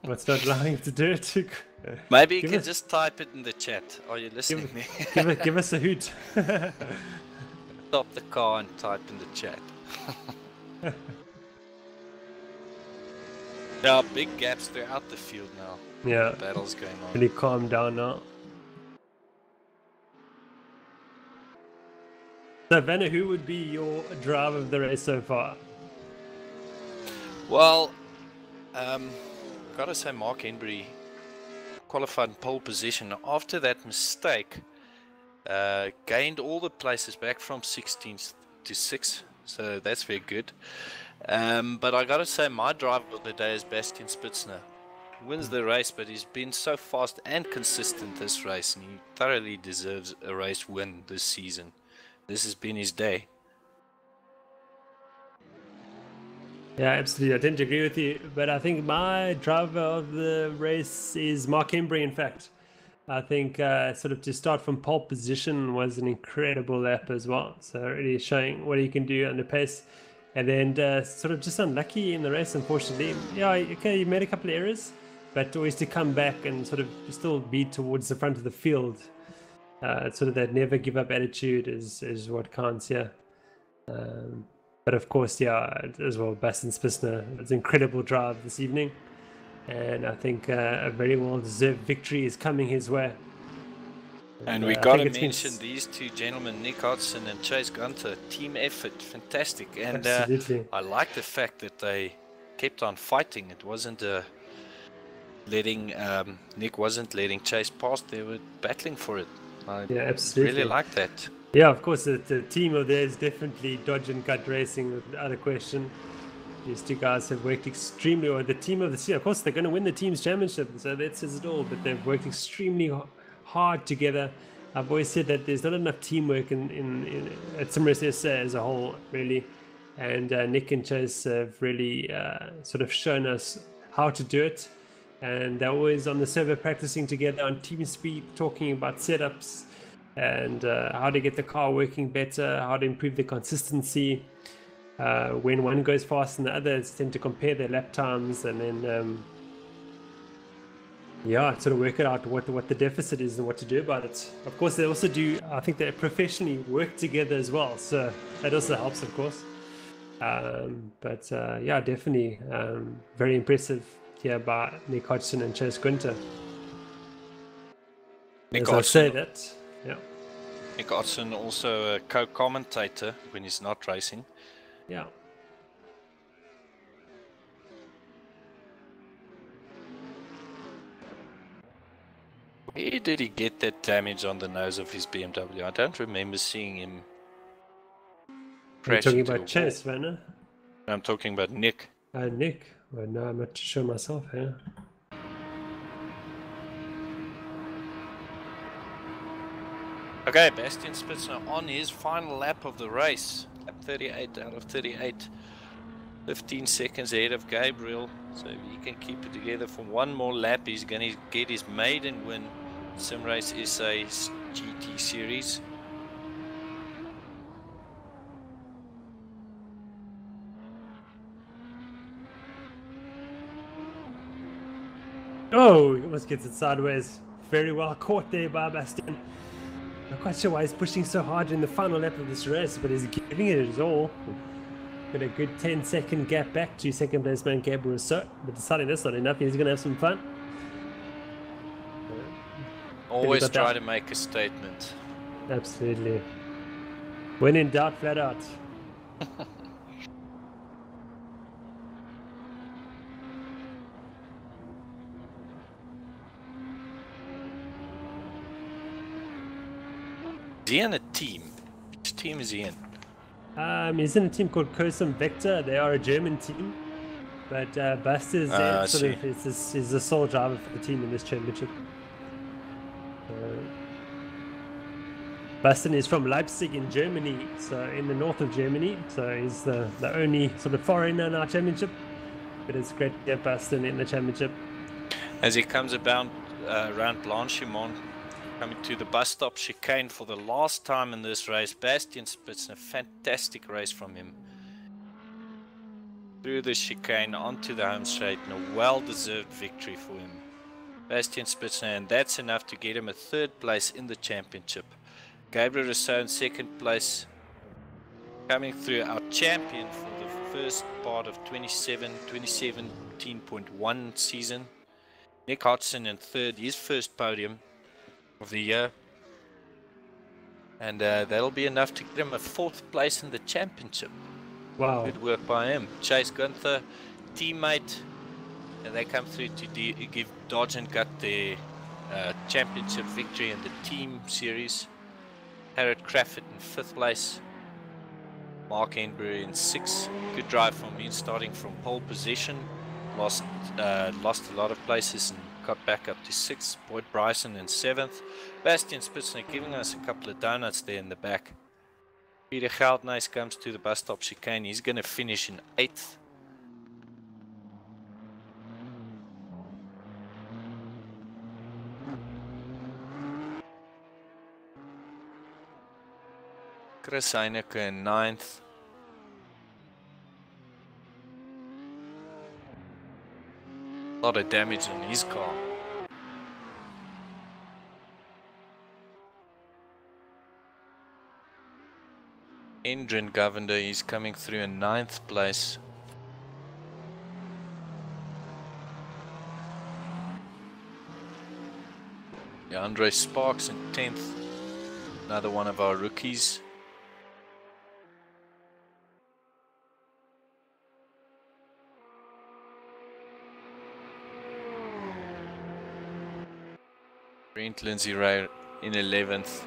what's not allowing him to do it. Maybe you can just type it in the chat. Are you listening? Give us a hoot. Stop the car and type in the chat. There are big gaps throughout the field now. Yeah. Battles going on. Really calm down now. So, Werner, who would be your driver of the race so far? Well, gotta say Mark Henry qualified in pole position. After that mistake, gained all the places back from 16th to 6th, so that's very good. But I gotta say my driver of the day is Bastian Spitzner. Wins the race, but he's been so fast and consistent this race, and he thoroughly deserves a race win this season. This has been his day. Yeah, absolutely. I tend to agree with you, but I think my driver of the race is Mark Embry, in fact. I think sort of to start from pole position was an incredible lap as well. So really showing what he can do under pace. And then sort of just unlucky in the race, unfortunately. Yeah, okay, he made a couple of errors, but always to come back and sort of still be towards the front of the field. Sort of that never give up attitude is what counts here. But of course, yeah, as well, Bastian Spitzner, it's an incredible drive this evening. And I think a very well-deserved victory is coming his way. And we got to mention these two gentlemen, Nick Hodgson and Chase Gunter. Team effort, fantastic. And I like the fact that they kept on fighting. It wasn't letting Nick wasn't letting Chase past. They were battling for it. I really like that. Yeah, of course, the team of theirs definitely dodge and cut racing without a question. These two guys have worked extremely well. The team of the season, of course, they're going to win the team's championship, so that says it all. But they've worked extremely hard together. I've always said that there's not enough teamwork at Simracing SA as a whole, really. And Nick and Chase have really sort of shown us how to do it. And they're always on the server practicing together on TeamSpeak, talking about setups and how to get the car working better, how to improve the consistency. When one goes fast and the others tend to compare their lap times, and then sort of work it out what the deficit is and what to do about it. Of course, they also do, I think they professionally work together as well, so that also helps, of course. But definitely very impressive here by Nick Hodgson and Chase Gunter. Nick Hodgson also a co-commentator when he's not racing. Yeah. Where did he get that damage on the nose of his BMW? I don't remember seeing him. You're talking about Chase, Werner? I'm talking about Nick. Nick? Well, no, I'm not sure myself, yeah. Okay, Bastian Spitzner on his final lap of the race. Lap 38 out of 38. 15 seconds ahead of Gabriel. So if he can keep it together for one more lap, he's going to get his maiden win. Simrace SA GT Series. Oh, he almost gets it sideways. Very well caught there by Bastian. Not quite sure why he's pushing so hard in the final lap of this race, but he's giving it his all. Got a good 10-second gap back to second place man Gabriel Rousseau, but deciding that's not enough, he's going to have some fun. Always try to make a statement. Absolutely. When in doubt, flat out. Is he in a team? Which team is he in? He's in a team called Cosum Vector. They are a German team, but Buster's is the sole driver for the team in this championship. Bastian is from Leipzig in Germany, so in the north of Germany. So he's the only sort of foreigner in our championship. But it's great to get Bastian in the championship. As he comes around Blanchimont, coming to the bus stop chicane for the last time in this race, Bastian Spitzner, fantastic race from him. Through the chicane onto the home straight, and a well-deserved victory for him. Bastian Spitzner, and that's enough to get him a 3rd place in the championship. Gabriel Rousseau in 2nd place, coming through our champion for the first part of 2017.1 season. Nick Hodgson in 3rd, his first podium of the year. And that'll be enough to get him a 4th place in the championship. Wow. Good work by him. Chase Gunther, teammate, and they come through to give Dodge and Gut their championship victory in the team series. Harrod Crawford in 5th place. Mark Henbury in 6th. Good drive from him, starting from pole position. Lost a lot of places and got back up to 6th. Boyd Bryson in 7th. Bastian Spitzner giving us a couple of donuts there in the back. Peter Geldnys comes to the bus stop chicane. He's going to finish in 8th. Chris Heineke in 9th. A lot of damage on his car. Endrin Govender, he's coming through in 9th place. Andre Sparks in 10th. Another one of our rookies. Brent Lindsay Ray in 11th.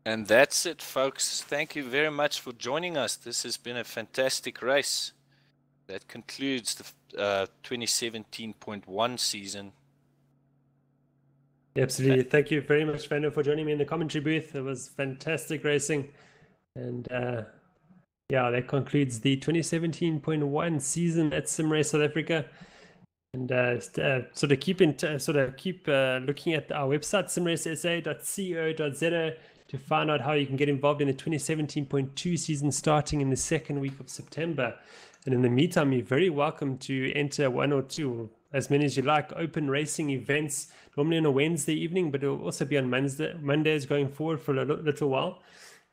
And that's it, folks. Thank you very much for joining us. This has been a fantastic race. That concludes the 2017.1 season. Absolutely. Thank you very much, Werner, for joining me in the commentary booth. It was fantastic racing. And yeah, that concludes the 2017.1 season at SimRace South Africa. And sort of keep looking at our website, simracesa.co.za, to find out how you can get involved in the 2017.2 season starting in the 2nd week of September. And in the meantime, you're very welcome to enter 1 or 2, or as many as you like, open racing events, normally on a Wednesday evening, but it'll also be on Mondays going forward for a little while.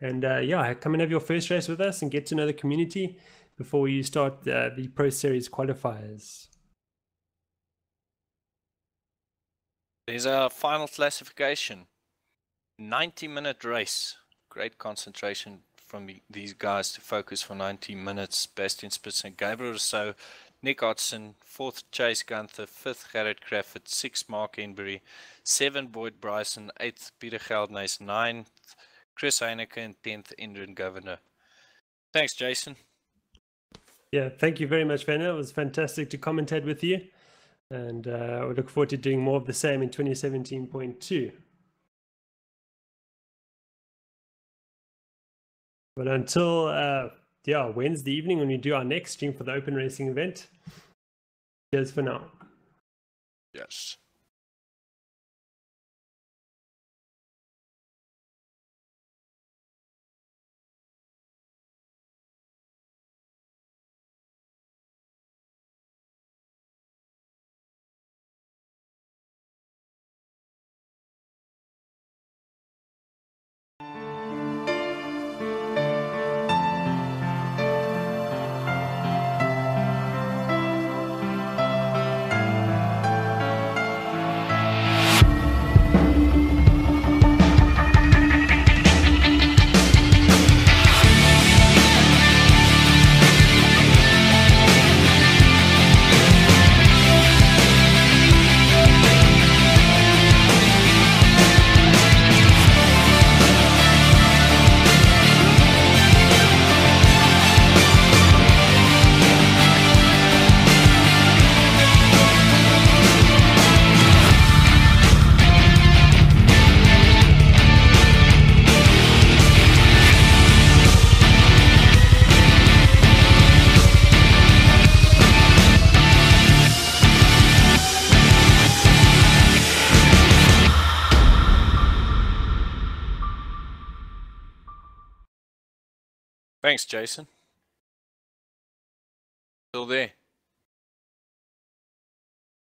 And yeah, come and have your first race with us and get to know the community before you start the Pro Series qualifiers. There's our final classification. 90-minute race. Great concentration from these guys to focus for 90 minutes. Bastian Spitzner, Gabriel Rousseau, Nick Hodgson, 4th Chase Gunther, 5th Gerrit Crawford, 6th Mark Henbury, 7th Boyd Bryson, 8th Peter Geldnys, 9th Chris Heineke, and 10th Endrin Govender. Thanks, Jason. Yeah, thank you very much, Werner. It was fantastic to commentate with you. And we look forward to doing more of the same in 2017.2. But until Wednesday evening when we do our next stream for the open racing event, cheers for now. Yes. Thanks, Jason. Still there.